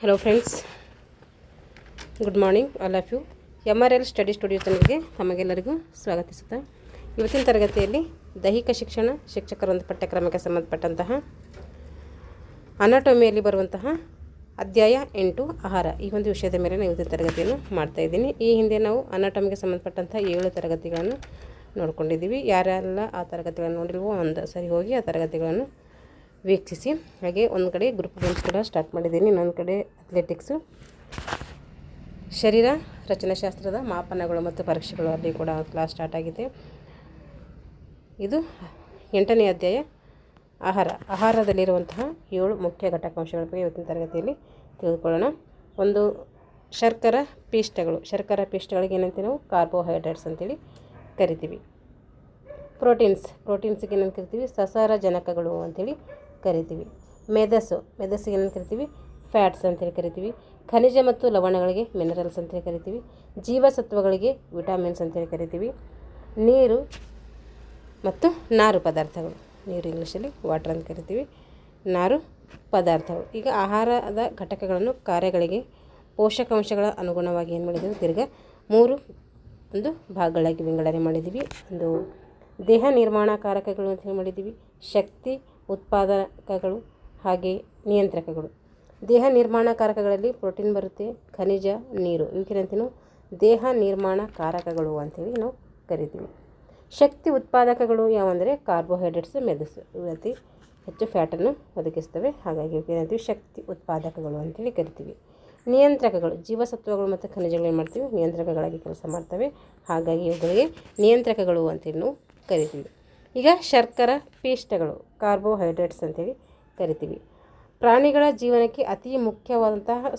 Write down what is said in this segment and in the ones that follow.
Hello friends, good morning all of you. MRL study studio ಚಾನಲ್ಗೆ ತಮಗೆಲ್ಲರಿಗೂ ಸ್ವಾಗತಿಸುತ್ತಾ ಇವತ್ತಿನ ತರಗತಿಯಲ್ಲಿ ದೈಹಿಕ ಶಿಕ್ಷಣ ಶಿಕ್ಷಕರೊಂದು ಪಠ್ಯಕ್ರಮಕ್ಕೆ ಸಂಬಂಧಪಟ್ಟಂತಹ ಅನಾಟಮಿಯಲ್ಲಿ ಬರುವಂತಹ ಅಧ್ಯಾಯ 8 ಆಹಾರ ಈ ಒಂದು ವಿಷಯದ ಮೇಲೆ ನಾನು ಇವತ್ತಿನ ತರಗತಿಯನ್ನು ಮಾಡ್ತಾಯಿದ್ದೀನಿ. ಈ ಹಿಂದೆ ನಾವು ಅನಾಟಮಿಗೆ ಸಂಬಂಧಪಟ್ಟಂತಹ 7 ತರಗತಿಗಳನ್ನು ನೋಡ್ಕೊಂಡಿದ್ದೀವಿ. ಯಾರೆಲ್ಲ ಆ ತರಗತಿಗಳನ್ನು ನೋಡಿಲ್ವೋ ಒಂದು ಸರಿ ಹೋಗಿ ಆ ತರಗತಿಗಳನ್ನು ವೀಕ್ಷಿಸಿ. ಹಾಗೆ ಒಂದು ಕಡೆ ಗ್ರೂಪ್ ಗೇಮ್ಸ್ ಕೂಡ ಸ್ಟಾರ್ಟ್ ಮಾಡಿದ್ದೀನಿ, ಇನ್ನೊಂದು ಕಡೆ ಅಥ್ಲೆಟಿಕ್ಸು, ಶರೀರ ರಚನಾಶಾಸ್ತ್ರದ ಮಾಪನಗಳು ಮತ್ತು ಪರೀಕ್ಷೆಗಳು ಅಲ್ಲಿ ಕೂಡ ಕ್ಲಾಸ್ ಸ್ಟಾರ್ಟ್ ಆಗಿದೆ. ಇದು 8ನೇ ಅಧ್ಯಾಯ ಆಹಾರದಲ್ಲಿರುವಂತಹ 7 ಮುಖ್ಯ ಘಟಕಾಂಶಗಳ ಬಗ್ಗೆ ಇವತ್ತಿನ ತರಗತಿಯಲ್ಲಿ ತಿಳಿದುಕೊಳ್ಳೋಣ. ಒಂದು ಶರ್ಕರ ಪಿಷ್ಟಗಳಿಗೆ ಏನಂತೀವಿ ನಾವು ಕಾರ್ಬೋಹೈಡ್ರೇಟ್ಸ್ ಅಂತೇಳಿ ಕರಿತೀವಿ. ಪ್ರೋಟೀನ್ಸ್ಗೆ ಏನಂತ ಕರಿತೀವಿ ಸಸಾರಜನಕಗಳು ಅಂಥೇಳಿ ಕರಿತೀವಿ. ಮೆದಸ್ಸಿಗೆ ಏನಂತ ಕರಿತೀವಿ ಫ್ಯಾಟ್ಸ್ ಅಂತೇಳಿ ಕರಿತೀವಿ. ಖನಿಜ ಮತ್ತು ಲವಣಗಳಿಗೆ ಮಿನರಲ್ಸ್ ಅಂತೇಳಿ ಕರಿತೀವಿ. ಜೀವಸತ್ವಗಳಿಗೆ ವಿಟಮಿನ್ಸ್ ಅಂತೇಳಿ ಕರಿತೀವಿ. ನೀರು ಮತ್ತು ನಾರು ಪದಾರ್ಥಗಳು, ನೀರು ಇಂಗ್ಲೀಷಲ್ಲಿ ವಾಟರ್ ಅಂತ ಕರಿತೀವಿ, ನಾರು ಪದಾರ್ಥಗಳು. ಈಗ ಆಹಾರದ ಘಟಕಗಳನ್ನು ಕಾರ್ಯಗಳಿಗೆ ಪೋಷಕಾಂಶಗಳ ಅನುಗುಣವಾಗಿ ಏನು ಮಾಡಿದ್ದೀವಿ ತಿರ್ಗಾ 3 ಒಂದು ಭಾಗಗಳಾಗಿ ವಿಂಗಡಣೆ ಮಾಡಿದ್ದೀವಿ. ಒಂದು ದೇಹ ನಿರ್ಮಾಣಕಾರಕಗಳು ಅಂತ ಹೇಳಿ ಮಾಡಿದ್ದೀವಿ, ಶಕ್ತಿ ಉತ್ಪಾದಕಗಳು ಹಾಗೆ ನಿಯಂತ್ರಕಗಳು. ದೇಹ ನಿರ್ಮಾಣಕಾರಕಗಳಲ್ಲಿ ಪ್ರೋಟೀನ್ ಬರುತ್ತೆ, ಖನಿಜ, ನೀರು, ಇವಕ್ಕೇನಂತೀವಿ ನಾವು ದೇಹ ನಿರ್ಮಾಣಕಾರಕಗಳು ಅಂಥೇಳಿ ನಾವು ಕರಿತೀವಿ. ಶಕ್ತಿ ಉತ್ಪಾದಕಗಳು ಯಾವಂದರೆ ಕಾರ್ಬೋಹೈಡ್ರೇಟ್ಸು, ಮೆದಸ್ಸು, ಇವು ಅತಿ ಹೆಚ್ಚು ಫ್ಯಾಟನ್ನು ಒದಗಿಸ್ತವೆ. ಹಾಗಾಗಿ ಇವಕ್ಕೇನಂತೀವಿ ಶಕ್ತಿ ಉತ್ಪಾದಕಗಳು ಅಂಥೇಳಿ ಕರಿತೀವಿ. ನಿಯಂತ್ರಕಗಳು ಜೀವಸತ್ವಗಳು ಮತ್ತು ಖನಿಜಗಳು ಏನು ಮಾಡ್ತೀವಿ ನಿಯಂತ್ರಕಗಳಾಗಿ ಕೆಲಸ ಮಾಡ್ತವೆ. ಹಾಗಾಗಿ ಇವುಗಳಿಗೆ ನಿಯಂತ್ರಕಗಳು ಅಂತೇಳಿ ನಾವು ಕರಿತೀವಿ. ಈಗ ಶರ್ಕರ ಪಿಷ್ಟಗಳು ಕಾರ್ಬೋಹೈಡ್ರೇಟ್ಸ್ ಅಂತೇಳಿ ಕರಿತೀವಿ. ಪ್ರಾಣಿಗಳ ಜೀವನಕ್ಕೆ ಅತಿ ಮುಖ್ಯವಾದಂತಹ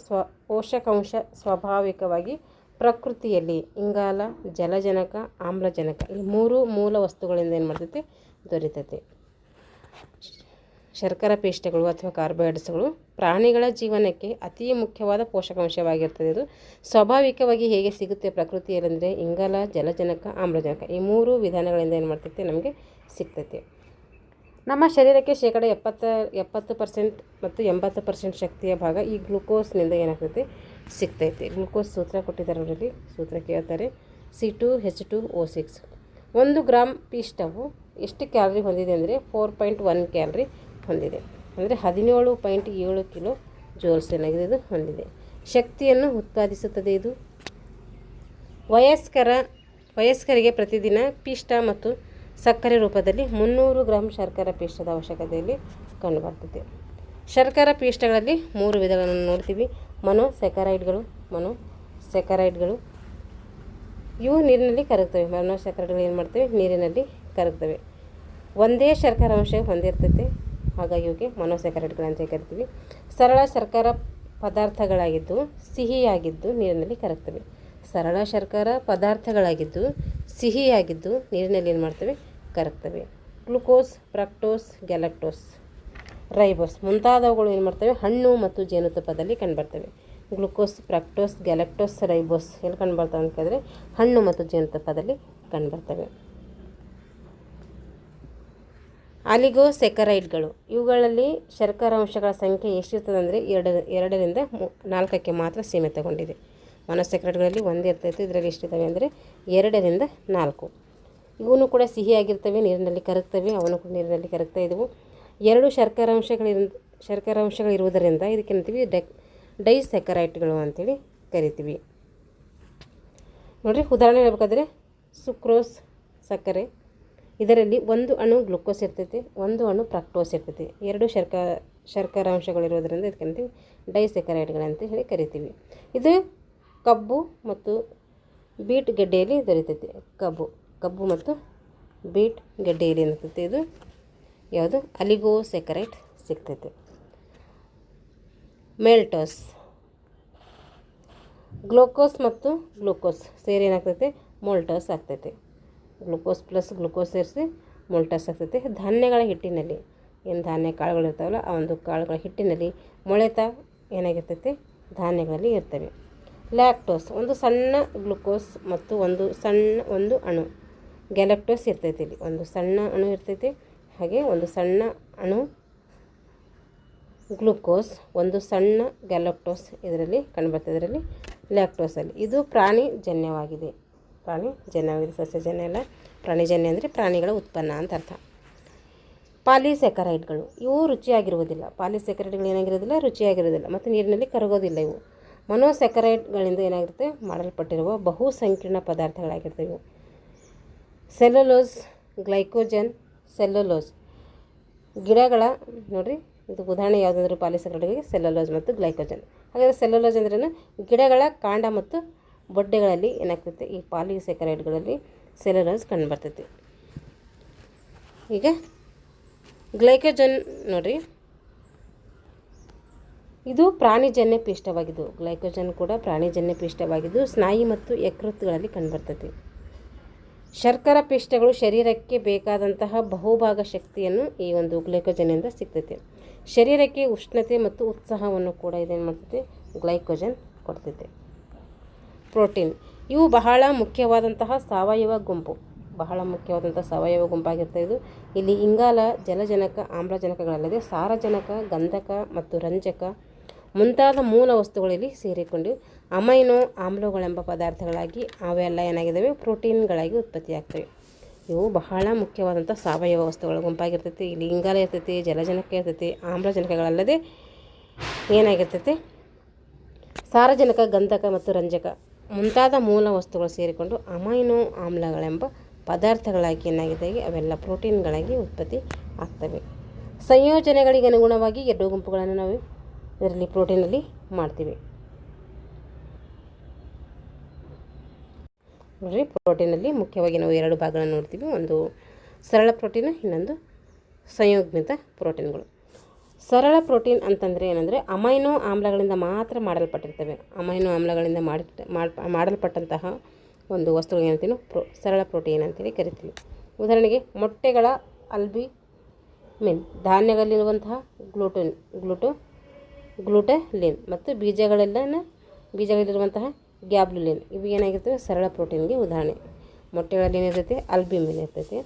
ಪೋಷಕಾಂಶ ಸ್ವಾಭಾವಿಕವಾಗಿ ಪ್ರಕೃತಿಯಲ್ಲಿ ಇಂಗಾಲ, ಜಲಜನಕ, ಆಮ್ಲಜನಕ ಈ 3 ಮೂಲ ವಸ್ತುಗಳಿಂದ ಏನು ಮಾಡ್ತೈತೆ ದೊರೀತೈತೆ. ಶರ್ಕರ ಪಿಷ್ಟಗಳು ಅಥವಾ ಕಾರ್ಬೋಹೈಡ್ರೇಟ್ಸ್ಗಳು ಪ್ರಾಣಿಗಳ ಜೀವನಕ್ಕೆ ಅತಿ ಮುಖ್ಯವಾದ ಪೋಷಕಾಂಶವಾಗಿರ್ತದೆ. ಇದು ಸ್ವಾಭಾವಿಕವಾಗಿ ಹೇಗೆ ಸಿಗುತ್ತೆ ಪ್ರಕೃತಿಯಲ್ಲಂದರೆ ಇಂಗಾಲ, ಜಲಜನಕ, ಆಮ್ಲಜನಕ ಈ 3 ವಿಧಾನಗಳಿಂದ ಏನು ಮಾಡ್ತೈತೆ ನಮಗೆ ಸಿಗ್ತೈತೆ. ನಮ್ಮ ಶರೀರಕ್ಕೆ ಶೇಕಡ 70% ಮತ್ತು 80% ಶಕ್ತಿಯ ಭಾಗ ಈ ಗ್ಲೂಕೋಸ್ನಿಂದ ಏನಾಗ್ತೈತೆ ಸಿಗ್ತೈತೆ. ಗ್ಲೂಕೋಸ್ ಸೂತ್ರ ಕೊಟ್ಟಿದ್ದಾರೆ, ಅವರಲ್ಲಿ ಸೂತ್ರ ಕೇಳ್ತಾರೆ C2H2O6. 1 ಗ್ರಾಮ್ ಪಿಷ್ಟವು ಎಷ್ಟು ಕ್ಯಾಲರಿ ಹೊಂದಿದೆ ಅಂದರೆ 4.1 ಕ್ಯಾಲರಿ ಹೊಂದಿದೆ. ಅಂದರೆ 17.7 ಕಿಲೋ ಜೋಲ್ಸ್ ಏನಾಗಿದೆ ಇದು ಹೊಂದಿದೆ. ಶಕ್ತಿಯನ್ನು ಉತ್ಪಾದಿಸುತ್ತದೆ. ಇದು ವಯಸ್ಕರಿಗೆ ಪ್ರತಿದಿನ ಪಿಷ್ಟ ಮತ್ತು ಸಕ್ಕರೆ ರೂಪದಲ್ಲಿ 300 ಗ್ರಾಂ ಶರ್ಕರ ಪಿಷ್ಟದ ಅವಶ್ಯಕತೆಯಲ್ಲಿ ಕಂಡುಬರ್ತದೆ. ಶರ್ಕರ ಪಿಷ್ಟಗಳಲ್ಲಿ 3 ವಿಧಗಳನ್ನು ನೋಡ್ತೀವಿ. ಮೊನೊಸ್ಯಾಕರೈಡ್ಗಳು ಇವು ನೀರಿನಲ್ಲಿ ಕರಗ್ತವೆ. ಮೊನೊಸ್ಯಾಕರೈಡ್ಗಳು ಏನು ಮಾಡ್ತವೆ ನೀರಿನಲ್ಲಿ ಕರಗ್ತವೆ. ಒಂದೇ ಶರ್ಕರ ಅಂಶ ಹೊಂದಿರ್ತೈತೆ, ಹಾಗಾಗಿ ಇವಕ್ಕೆ ಮೊನೊಸ್ಯಾಕರೈಡ್ಗಳು ಅಂತ ಕರಿತೀವಿ. ಸರಳ ಶರ್ಕರ ಪದಾರ್ಥಗಳಾಗಿದ್ದು ಸಿಹಿಯಾಗಿದ್ದು ನೀರಿನಲ್ಲಿ ಕರಗ್ತವೆ. ಸರಳ ಶರ್ಕರ ಪದಾರ್ಥಗಳಾಗಿದ್ದು ಸಿಹಿಯಾಗಿದ್ದು ನೀರಿನಲ್ಲಿ ಏನು ಮಾಡ್ತವೆ ಕರಗ್ತವೆ. ಗ್ಲುಕೋಸ್, ಫ್ರಕ್ಟೋಸ್, ಗ್ಯಾಲಕ್ಟೋಸ್, ರೈಬೋಸ್ ಮುಂತಾದವುಗಳು ಏನು ಮಾಡ್ತವೆ ಹಣ್ಣು ಮತ್ತು ಜೇನುತುಪ್ಪದಲ್ಲಿ ಕಂಡುಬರ್ತವೆ. ಗ್ಲುಕೋಸ್, ಫ್ರಕ್ಟೋಸ್, ಗ್ಯಾಲಕ್ಟೋಸ್, ರೈಬೋಸ್ ಎಲ್ಲಿ ಕಂಡುಬರ್ತವೆ ಅಂತ ಕೇಳಿದ್ರೆ ಹಣ್ಣು ಮತ್ತು ಜೇನುತುಪ್ಪದಲ್ಲಿ ಕಂಡುಬರ್ತವೆ. ಆಲಿಗೋಸೆಕರೈಡ್ಗಳು ಇವುಗಳಲ್ಲಿ ಶರ್ಕರಾಂಶಗಳ ಸಂಖ್ಯೆ ಎಷ್ಟಿರ್ತದೆ ಅಂದರೆ 2ರಿಂದ 4ಕ್ಕೆ ಮಾತ್ರ ಸೀಮಿತಗೊಂಡಿದೆ. ಮೊನೊಸ್ಯಾಕರೈಡ್ಗಳಲ್ಲಿ 1 ಇರ್ತೈತೆ, ಇದರಲ್ಲಿ ಎಷ್ಟಿದ್ದಾವೆ ಅಂದರೆ 2ರಿಂದ 4. ಇವನು ಕೂಡ ಸಿಹಿಯಾಗಿರ್ತವೆ, ನೀರಿನಲ್ಲಿ ಕರಗ್ತವೆ, ಅವನು ಕೂಡ ನೀರಿನಲ್ಲಿ ಕರಗ್ತಾ ಇದ್ದವು. 2 ಶರ್ಕರಾಂಶಗಳಿರುವುದರಿಂದ ಇದಕ್ಕೇಂತೀವಿ ಡೈಸ್ಯಾಕರೈಡ್ಗಳು ಅಂತೇಳಿ ಕರಿತೀವಿ. ನೋಡಿರಿ, ಉದಾಹರಣೆ ಹೇಳ್ಬೇಕಾದ್ರೆ ಸುಕ್ರೋಸ್ ಸಕ್ಕರೆ, ಇದರಲ್ಲಿ 1 ಅಣು ಗ್ಲುಕೋಸ್ ಇರ್ತೈತೆ, 1 ಅಣು ಫ್ರಕ್ಟೋಸ್ ಇರ್ತೈತೆ. 2 ಶರ್ಕರಾಂಶಗಳಿರೋದರಿಂದ ಇದಕ್ಕೇಂತೀವಿ ಡೈಸ್ಯಾಕರೈಡ್ಗಳಂತ ಹೇಳಿ ಕರಿತೀವಿ. ಇದು ಕಬ್ಬು ಮತ್ತು ಬೀಟ್ ಗೆಡ್ಡೆಯಲ್ಲಿ ದೊರೀತೈತೆ. ಕಬ್ಬು ಮತ್ತು ಬೀಟ್ ಗೆಡ್ಡೆಯಲ್ಲಿ ಏನಿರ್ತೈತೆ ಇದು ಯಾವುದು ಅಲಿಗೋಸೆಕರೈಡ್ ಸಿಗ್ತೈತೆ. ಮೆಲ್ಟೋಸ್ ಗ್ಲೂಕೋಸ್ ಮತ್ತು ಗ್ಲೂಕೋಸ್ ಸೇರಿ ಏನಾಗ್ತೈತೆ ಮೋಲ್ಟೋಸ್ ಆಗ್ತೈತೆ. ಗ್ಲೂಕೋಸ್ ಪ್ಲಸ್ ಗ್ಲೂಕೋಸ್ ಸೇರಿಸಿ ಮೋಲ್ಟಸ್ ಆಗ್ತೈತೆ. ಧಾನ್ಯಗಳ ಹಿಟ್ಟಿನಲ್ಲಿ ಏನು ಧಾನ್ಯ ಕಾಳುಗಳು ಇರ್ತಾವಲ್ಲ ಆ ಒಂದು ಕಾಳುಗಳ ಹಿಟ್ಟಿನಲ್ಲಿ ಮೊಳೆತ ಏನಾಗಿರ್ತೈತೆ ಧಾನ್ಯಗಳಲ್ಲಿ ಇರ್ತವೆ. ಲ್ಯಾಕ್ಟೋಸ್ ಒಂದು ಸಣ್ಣ ಗ್ಲುಕೋಸ್ ಮತ್ತು ಒಂದು ಅಣು ಗ್ಯಾಲಕ್ಟೋಸ್ ಇರ್ತೈತೆ. ಇಲ್ಲಿ ಒಂದು ಸಣ್ಣ ಅಣು ಇರ್ತೈತೆ, ಹಾಗೆ ಒಂದು ಸಣ್ಣ ಅಣು ಗ್ಲೂಕೋಸ್, ಒಂದು ಸಣ್ಣ ಗ್ಯಾಲಕ್ಟೋಸ್ ಇದರಲ್ಲಿ ಕಂಡುಬರ್ತದೆ. ಇದರಲ್ಲಿ ಲ್ಯಾಕ್ಟೋಸಲ್ಲಿ ಇದು ಪ್ರಾಣಿಜನ್ಯವಾಗಿದೆ. ಸಸ್ಯಜನ್ಯ ಅಲ್ಲ. ಪ್ರಾಣಿಜನ್ಯ ಅಂದರೆ ಪ್ರಾಣಿಗಳ ಉತ್ಪನ್ನ ಅಂತ ಅರ್ಥ. ಪಾಲಿಸ್ಯಾಕರೈಡ್ಗಳು ಇವು ರುಚಿಯಾಗಿರುವುದಿಲ್ಲ. ಪಾಲಿಸ್ಯಾಕರೈಡ್ಗಳು ಏನಾಗಿರೋದಿಲ್ಲ, ರುಚಿಯಾಗಿರೋದಿಲ್ಲ ಮತ್ತು ನೀರಿನಲ್ಲಿ ಕರಗೋದಿಲ್ಲ. ಇವು ಮೊನೋಸ್ಯಾಕರೈಡ್ಗಳಿಂದ ಏನಾಗಿರುತ್ತೆ, ಮಾಡಲ್ಪಟ್ಟಿರುವ ಬಹು ಸಂಕೀರ್ಣ ಪದಾರ್ಥಗಳಾಗಿರ್ತವೆ ಇವು. ಸೆಲ್ಯುಲೋಸ್, ಗ್ಲೈಕೋಜನ್, ಸೆಲ್ಯುಲೋಸ್ ಗಿಡಗಳ ನೋಡಿರಿ, ಇದು ಉದಾಹರಣೆ ಯಾವುದಾದ್ರೂ ಪಾಲಿಸ್ಯಾಕರೈಡ್ಗಳಿಗೆ ಸೆಲ್ಯುಲೋಸ್ ಮತ್ತು ಗ್ಲೈಕೋಜನ್. ಹಾಗಾದರೆ ಸೆಲ್ಯುಲೋಸ್ ಅಂದ್ರೇನು, ಗಿಡಗಳ ಕಾಂಡ ಮತ್ತು ಬೊಡ್ಡೆಗಳಲ್ಲಿ ಏನಾಗ್ತೈತೆ, ಈ ಪಾಲಿಸ್ಯಾಕರೈಡ್ಗಳಲ್ಲಿ ಸೆಲ್ಯುಲೋಸ್ ಕಂಡುಬರ್ತೈತಿ. ಈಗ ಗ್ಲೈಕೋಜನ್ ನೋಡಿರಿ, ಇದು ಪ್ರಾಣಿಜನ್ಯ ಪಿಷ್ಟವಾಗಿದ್ದು, ಗ್ಲೈಕೋಜನ್ ಕೂಡ ಪ್ರಾಣಿಜನ್ಯ ಪಿಷ್ಟವಾಗಿದ್ದು ಸ್ನಾಯು ಮತ್ತು ಯಕೃತ್ತುಗಳಲ್ಲಿ ಕಂಡುಬರ್ತೈತಿ. ಶರ್ಕರ ಪಿಷ್ಟಗಳು ಶರೀರಕ್ಕೆ ಬೇಕಾದಂತಹ ಬಹುಭಾಗ ಶಕ್ತಿಯನ್ನು ಈ ಒಂದು ಗ್ಲೈಕೋಜನ್ನಿಂದ ಸಿಗ್ತೈತೆ. ಶರೀರಕ್ಕೆ ಉಷ್ಣತೆ ಮತ್ತು ಉತ್ಸಾಹವನ್ನು ಕೂಡ ಇದೇನು ಮಾಡ್ತೈತೆ, ಗ್ಲೈಕೋಜನ್ ಕೊಡ್ತೈತೆ. ಪ್ರೋಟೀನ್ ಇವು ಬಹಳ ಮುಖ್ಯವಾದಂತಹ ಸಾವಯವ ಗುಂಪಾಗಿರ್ತದೆ. ಇದು ಇಲ್ಲಿ ಇಂಗಾಲ, ಜಲಜನಕ, ಆಮ್ಲಜನಕಗಳಲ್ಲದೆ ಸಾರಜನಕ, ಗಂಧಕ ಮತ್ತು ರಂಜಕ ಮುಂತಾದ ಮೂಲ ವಸ್ತುಗಳಲ್ಲಿ ಸೇರಿಕೊಂಡು ಅಮೈನೋ ಆಮ್ಲಗಳೆಂಬ ಪದಾರ್ಥಗಳಾಗಿ ಅವೆಲ್ಲ ಏನಾಗಿದ್ದಾವೆ, ಪ್ರೋಟೀನ್ಗಳಾಗಿ ಉತ್ಪತ್ತಿಯಾಗ್ತವೆ. ಇವು ಬಹಳ ಮುಖ್ಯವಾದಂಥ ಸಾವಯವ ವಸ್ತುಗಳ ಗುಂಪಾಗಿರ್ತೈತಿ. ಇಲ್ಲಿ ಇಂಗಾಲ ಇರ್ತೈತಿ, ಜಲಜನಕ ಇರ್ತೈತಿ, ಆಮ್ಲಜನಕಗಳಲ್ಲದೆ ಏನಾಗಿರ್ತೈತಿ, ಸಾರಜನಕ, ಗಂಧಕ ಮತ್ತು ರಂಜಕ ಮುಂತಾದ ಮೂಲ ವಸ್ತುಗಳು ಸೇರಿಕೊಂಡು ಅಮೈನೋ ಆಮ್ಲಗಳೆಂಬ ಪದಾರ್ಥಗಳಾಗಿ ಏನಾಗಿದೆ, ಅವೆಲ್ಲ ಪ್ರೋಟೀನ್ಗಳಾಗಿ ಉತ್ಪತ್ತಿ ಆಗ್ತವೆ. ಸಂಯೋಜನೆಗಳಿಗೆ ಅನುಗುಣವಾಗಿ ಎರಡು ಗುಂಪುಗಳನ್ನು ನಾವು ಇದರಲ್ಲಿ ಪ್ರೋಟೀನಲ್ಲಿ ಮಾಡ್ತೀವಿ. ನೋಡಿರಿ, ಪ್ರೋಟೀನಲ್ಲಿ ಮುಖ್ಯವಾಗಿ ನಾವು ಎರಡು ಭಾಗಗಳನ್ನು ನೋಡ್ತೀವಿ. ಒಂದು ಸರಳ ಪ್ರೋಟೀನ್, ಇನ್ನೊಂದು ಸಂಯೋಜಿತ ಪ್ರೋಟೀನ್ಗಳು. ಸರಳ ಪ್ರೋಟೀನ್ ಅಂತಂದರೆ ಏನಂದರೆ ಅಮೈನೋ ಆಮ್ಲಗಳಿಂದ ಮಾತ್ರ ಮಾಡಲ್ಪಟ್ಟಿರ್ತವೆ. ಅಮೈನೋ ಆಮ್ಲಗಳಿಂದ ಮಾಡಲ್ಪಟ್ಟಂತಹ ಒಂದು ವಸ್ತುಗಳು ಏನಂತೀವಿ, ಸರಳ ಪ್ರೋಟೀನ್ ಅಂತೇಳಿ ಕರಿತೀವಿ. ಉದಾಹರಣೆಗೆ ಮೊಟ್ಟೆಗಳ ಅಲ್ಬುಮಿನ್, ಧಾನ್ಯಗಳಲ್ಲಿರುವಂತಹ ಗ್ಲೂಟಲಿನ್ ಮತ್ತು ಬೀಜಗಳಲ್ಲಿರುವಂತಹ ಗ್ಯಾಬ್ಯುಲಿನ್ ಇವು ಏನಾಗಿರ್ತವೆ, ಸರಳ ಪ್ರೋಟೀನ್ಗೆ ಉದಾಹರಣೆ. ಮೊಟ್ಟೆಗಳಲ್ಲಿ ಏನಿರ್ತೈತೆ, ಅಲ್ಬ್ಯೂಮಿನ್ ಇರ್ತೈತೆ.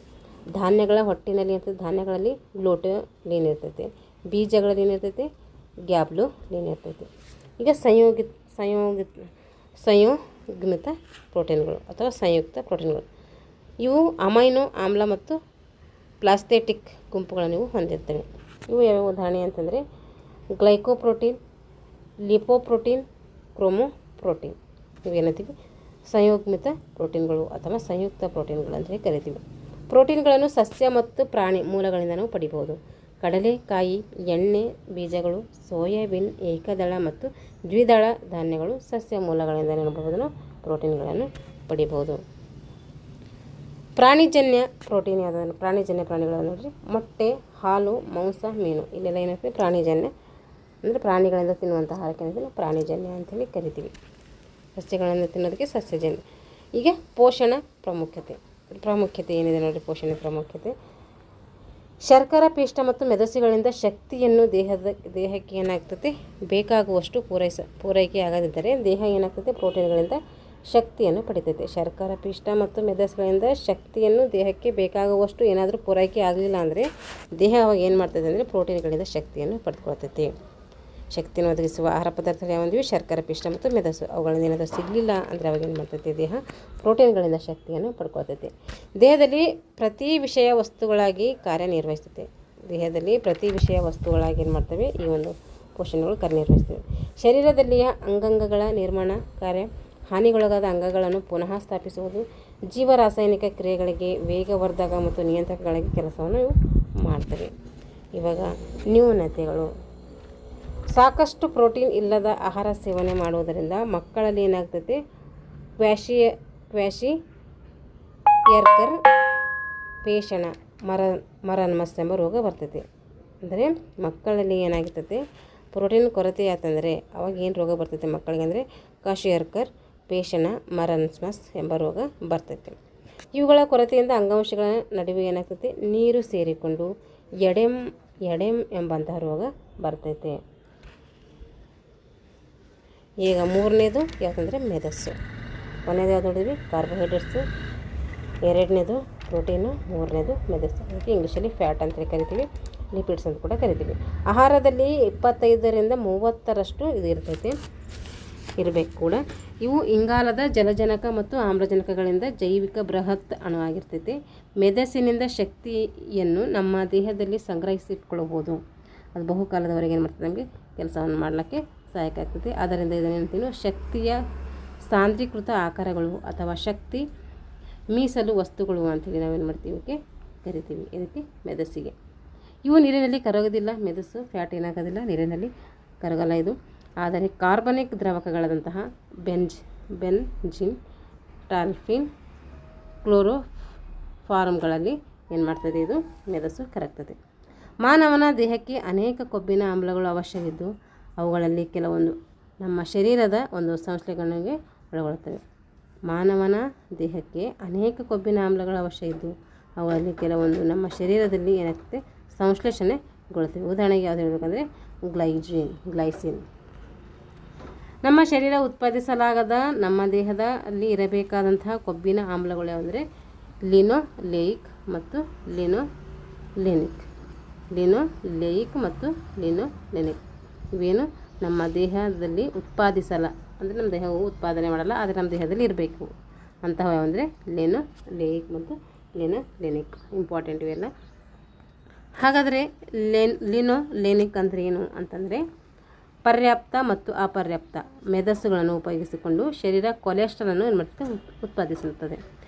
ಧಾನ್ಯಗಳ ಹೊಟ್ಟಿನಲ್ಲಿ ಇರ್ತೈತೆ, ಧಾನ್ಯಗಳಲ್ಲಿ ಗ್ಲೂಟಲಿನ್ ಇರ್ತೈತೆ. ಬೀಜಗಳಲ್ಲಿ ಏನಿರ್ತೈತೆ, ಗ್ಯಾಬ್ಯುಲಿನ್ ಇರ್ತೈತೆ. ಈಗ ಸಂಯೋಗಿತ ಪ್ರೋಟೀನ್ಗಳು ಅಥವಾ ಸಂಯುಕ್ತ ಪ್ರೋಟೀನ್ಗಳು ಇವು ಅಮೈನೋ ಆಮ್ಲ ಮತ್ತು ಪ್ಲಾಸ್ಟೆಟಿಕ್ ಗುಂಪುಗಳನ್ನು ಇವು ಹೊಂದಿರ್ತವೆ. ಇವು ಯಾವ ಉದಾಹರಣೆ ಅಂತಂದರೆ ಗ್ಲೈಕೋಪ್ರೋಟೀನ್, ಲಿಪೋಪ್ರೋಟೀನ್, ಕ್ರೋಮೋಪ್ರೋಟೀನ್ ಇವೇನಂತೀವಿ ಸಂಯೋಗಿತ ಪ್ರೋಟೀನ್ಗಳು ಅಥವಾ ಸಂಯುಕ್ತ ಪ್ರೋಟೀನ್ಗಳು ಅಂತೇಳಿ ಕರಿತೀವಿ. ಪ್ರೋಟೀನ್ಗಳನ್ನು ಸಸ್ಯ ಮತ್ತು ಪ್ರಾಣಿ ಮೂಲಗಳಿಂದ ನಾವು ಪಡಿಬೋದು. ಕಡಲೆಕಾಯಿ, ಎಣ್ಣೆ ಬೀಜಗಳು, ಸೋಯಾಬೀನ್, ಏಕದಳ ಮತ್ತು ದ್ವಿದಳ ಧಾನ್ಯಗಳು ಸಸ್ಯ ಮೂಲಗಳಿಂದ ನೋಡಬಹುದು, ನಾವು ಪ್ರೋಟೀನ್ಗಳನ್ನು ಪಡಿಬೋದು. ಪ್ರಾಣಿಜನ್ಯ ಪ್ರೋಟೀನ್ ಯಾವುದಾದ್ರು ಪ್ರಾಣಿಜನ್ಯ ಪ್ರಾಣಿಗಳನ್ನು ನೋಡಿರಿ, ಮೊಟ್ಟೆ, ಹಾಲು, ಮಾಂಸ, ಮೀನು ಇಲ್ಲೆಲ್ಲ ಏನಾಗ್ತದೆ, ಪ್ರಾಣಿಜನ್ಯ ಅಂದರೆ ಪ್ರಾಣಿಗಳಿಂದ ತಿನ್ನುವಂಥ ಆಹಾರಕ್ಕೆ ನಾವು ಪ್ರಾಣಿಜನ್ಯ ಅಂಥೇಳಿ ಕರಿತೀವಿ. ಸಸ್ಯಗಳಿಂದ ತಿನ್ನೋದಕ್ಕೆ ಸಸ್ಯಜನ್ಯ. ಈಗ ಪೋಷಣ ಪ್ರಾಮುಖ್ಯತೆ ಏನಿದೆ ನೋಡಿ, ಪೋಷಣೆ ಪ್ರಾಮುಖ್ಯತೆ. ಶರ್ಕರ ಪಿಷ್ಟ ಮತ್ತು ಮೆದಸುಗಳಿಂದ ಶಕ್ತಿಯನ್ನು ದೇಹಕ್ಕೆ ಏನಾಗ್ತದೆ, ಬೇಕಾಗುವಷ್ಟು ಪೂರೈಕೆ ಆಗದಿದ್ದರೆ ದೇಹ ಏನಾಗ್ತದೆ, ಪ್ರೋಟೀನ್ಗಳಿಂದ ಶಕ್ತಿಯನ್ನು ಪಡಿತೈತೆ. ಶರ್ಕರ ಪಿಷ್ಟ ಮತ್ತು ಮೆದಸುಗಳಿಂದ ಶಕ್ತಿಯನ್ನು ದೇಹಕ್ಕೆ ಬೇಕಾಗುವಷ್ಟು ಏನಾದರೂ ಪೂರೈಕೆ ಆಗಲಿಲ್ಲ ಅಂದರೆ ದೇಹ ಅವಾಗ ಏನು ಮಾಡ್ತದೆ ಅಂದರೆ ಪ್ರೋಟೀನ್ಗಳಿಂದ ಶಕ್ತಿಯನ್ನು ಪಡೆದುಕೊಳ್ತೈತಿ. ಶಕ್ತಿಯನ್ನು ಒದಗಿಸುವ ಆಹಾರ ಪದಾರ್ಥಗಳು ಯಾವಂದಿವೆ, ಶರ್ಕರ ಪಿಷ್ಟ ಮತ್ತು ಮೆದಸು. ಅವುಗಳಿಂದ ಏನಾದರೂ ಸಿಗಲಿಲ್ಲ ಅಂದರೆ ಅವಾಗ ಏನು ಮಾಡ್ತೈತಿ, ದೇಹ ಪ್ರೋಟೀನ್ಗಳಿಂದ ಶಕ್ತಿಯನ್ನು ಪಡ್ಕೊಳ್ತೈತಿ. ದೇಹದಲ್ಲಿ ಪ್ರತಿ ವಿಷಯ ವಸ್ತುಗಳಾಗಿ ಕಾರ್ಯನಿರ್ವಹಿಸ್ತೈತೆ. ಏನು ಮಾಡ್ತವೆ, ಈ ಒಂದು ಪೋಷಣೆಗಳು ಕಾರ್ಯನಿರ್ವಹಿಸ್ತವೆ. ಶರೀರದಲ್ಲಿಯ ಅಂಗಾಂಗಗಳ ನಿರ್ಮಾಣ ಕಾರ್ಯ, ಹಾನಿಗೊಳಗಾದ ಅಂಗಗಳನ್ನು ಪುನಃ ಸ್ಥಾಪಿಸುವುದು, ಜೀವರಾಸಾಯನಿಕ ಕ್ರಿಯೆಗಳಿಗೆ ವೇಗವರ್ಧಕ ಮತ್ತು ನಿಯಂತ್ರಕಗಳಿಗೆ ಕೆಲಸವನ್ನು ಇವು ಮಾಡ್ತವೆ. ಇವಾಗ ನ್ಯೂನತೆಗಳು. ಸಾಕಷ್ಟು ಪ್ರೋಟೀನ್ ಇಲ್ಲದ ಆಹಾರ ಸೇವನೆ ಮಾಡುವುದರಿಂದ ಮಕ್ಕಳಲ್ಲಿ ಏನಾಗ್ತೈತೆ, ಕ್ವಾಶಿಯರ್ಕರ್ ಪೇಷಣ ಮರನ್ಮಸ್ ಎಂಬ ರೋಗ ಬರ್ತೈತೆ. ಅಂದರೆ ಮಕ್ಕಳಲ್ಲಿ ಏನಾಗಿರ್ತೈತೆ, ಪ್ರೋಟೀನ್ ಕೊರತೆ ಆತಂದರೆ ಅವಾಗ ಏನು ರೋಗ ಬರ್ತೈತೆ ಮಕ್ಕಳಿಗೆ ಅಂದರೆ ಕ್ವಾಶಿಯರ್ಕರ್ ಪೇಷಣ ಮರನ್ಮಸ್ ಎಂಬ ರೋಗ ಬರ್ತೈತೆ. ಇವುಗಳ ಕೊರತೆಯಿಂದ ಅಂಗಾಂಶಗಳ ನಡುವೆ ಏನಾಗ್ತೈತೆ, ನೀರು ಸೇರಿಕೊಂಡು ಎಡೆಮ್ ಎಂಬಂತಹ ರೋಗ ಬರ್ತೈತೆ. ಈಗ ಮೂರನೇದು ಯಾವುದಂದರೆ ಮೆದಸ್ಸು. ಒಂದನೇದು ಯಾವ್ದು ನೋಡಿದ್ವಿ, ಕಾರ್ಬೋಹೈಡ್ರೇಟ್ಸು. ಎರಡನೇದು ಪ್ರೋಟೀನು. ಮೂರನೇದು ಮೆದಸ್ಸು. ಅದಕ್ಕೆ ಇಂಗ್ಲೀಷಲ್ಲಿ ಫ್ಯಾಟ್ ಅಂತೇಳಿ ಕರಿತೀವಿ. ಲಿಪಿಡ್ಸ್ ಅಂತ ಕೂಡ ಕರಿತೀವಿ. ಆಹಾರದಲ್ಲಿ 25ರಿಂದ 30ರಷ್ಟು ಇದು ಇರ್ತೈತಿ, ಇರಬೇಕು ಕೂಡ. ಇವು ಇಂಗಾಲದ, ಜಲಜನಕ ಮತ್ತು ಆಮ್ಲಜನಕಗಳಿಂದ ಜೈವಿಕ ಬೃಹತ್ ಅಣುವಾಗಿರ್ತೈತಿ. ಮೆದಸಿನಿಂದ ಶಕ್ತಿಯನ್ನು ನಮ್ಮ ದೇಹದಲ್ಲಿ ಸಂಗ್ರಹಿಸಿಟ್ಕೊಳ್ಬೋದು. ಅದು ಬಹುಕಾಲದವರೆಗೆ ಏನು ಮಾಡ್ತದೆ, ನಮಗೆ ಕೆಲಸವನ್ನು ಮಾಡಲಿಕ್ಕೆ ಸಹಾಯಕ ಆಗ್ತದೆ. ಆದ್ದರಿಂದ ಇದನ್ನೇಳ್ತೀವಿ, ಶಕ್ತಿಯ ಸಾಂದ್ರೀಕೃತ ಆಕಾರಗಳು ಅಥವಾ ಶಕ್ತಿ ಮೀಸಲು ವಸ್ತುಗಳು ಅಂತೇಳಿ ನಾವೇನು ಮಾಡ್ತೀವಿ, ಇವಕ್ಕೆ ಕರಿತೀವಿ. ಇದಕ್ಕೆ ಮೆದಸಿಗೆ. ಇವು ನೀರಿನಲ್ಲಿ ಕರಗೋದಿಲ್ಲ. ಮೆದಸು ಫ್ಯಾಟ್ ಏನಾಗೋದಿಲ್ಲ, ನೀರಿನಲ್ಲಿ ಕರಗಲ್ಲ ಇದು. ಆದರೆ ಕಾರ್ಬನಿಕ್ ದ್ರಾವಕಗಳಾದಂತಹ ಬೆಂಜಿನ್, ಟಾಲ್ಫಿನ್, ಕ್ಲೋರೋಫಾರ್ಮ್ಗಳಲ್ಲಿ ಏನು ಮಾಡ್ತದೆ, ಇದು ಮೆದಸು ಕರಗ್ತದೆ. ಮಾನವನ ದೇಹಕ್ಕೆ ಅನೇಕ ಕೊಬ್ಬಿನ ಆಮ್ಲಗಳು ಅವಶ್ಯವಿದ್ದು ಅವುಗಳಲ್ಲಿ ಕೆಲವೊಂದು ನಮ್ಮ ಶರೀರದ ಒಂದು ಸಂಶ್ಲೇಷಣೆಗೆ ಒಳಗೊಳ್ಳುತ್ತವೆ. ಮಾನವನ ದೇಹಕ್ಕೆ ಅನೇಕ ಕೊಬ್ಬಿನ ಆಮ್ಲಗಳು ಅವಶ್ಯ ಇದ್ದು ಅವುಗಳಲ್ಲಿ ಕೆಲವೊಂದು ನಮ್ಮ ಶರೀರದಲ್ಲಿ ಏನಾಗ್ತದೆ, ಸಂಶ್ಲೇಷಣೆಗೊಳ್ಳುತ್ತವೆ. ಉದಾಹರಣೆಗೆ ಯಾವುದು ಹೇಳಬೇಕಂದ್ರೆ ಗ್ಲೈಸಿನ್. ನಮ್ಮ ಶರೀರ ಉತ್ಪಾದಿಸಲಾಗದ ನಮ್ಮ ದೇಹದಲ್ಲಿ ಇರಬೇಕಾದಂತಹ ಕೊಬ್ಬಿನ ಆಮ್ಲಗಳು ಯಾವುದಂದರೆ ಲಿನೋಲೇಯಿಕ್ ಮತ್ತು ಲಿನೋಲೆನಿಕ್. ಇವೇನು ನಮ್ಮ ದೇಹದಲ್ಲಿ ಅಂದರೆ ನಮ್ಮ ದೇಹವು ಉತ್ಪಾದನೆ ಮಾಡಲ್ಲ, ಆದರೆ ನಮ್ಮ ದೇಹದಲ್ಲಿ ಇರಬೇಕು ಅಂತಹ ಅಂದರೆ ಲಿನೋಲೇಯಿಕ್ ಮತ್ತು ಲಿನೋಲೆನಿಕ್. ಇಂಪಾರ್ಟೆಂಟ್ ಇವೆಲ್ಲ. ಹಾಗಾದರೆ ಲಿನೋಲೆನಿಕ್ ಅಂದರೆ ಏನು ಅಂತಂದರೆ, ಪರ್ಯಾಪ್ತ ಮತ್ತು ಅಪರ್ಯಾಪ್ತ ಮೆದಸುಗಳನ್ನು ಉಪಯೋಗಿಸಿಕೊಂಡು ಶರೀರ ಕೊಲೆಸ್ಟ್ರಾಲನ್ನು ಏನು ಮಾಡ್ತದೆ, ಉತ್ಪಾದಿಸುತ್ತದೆ.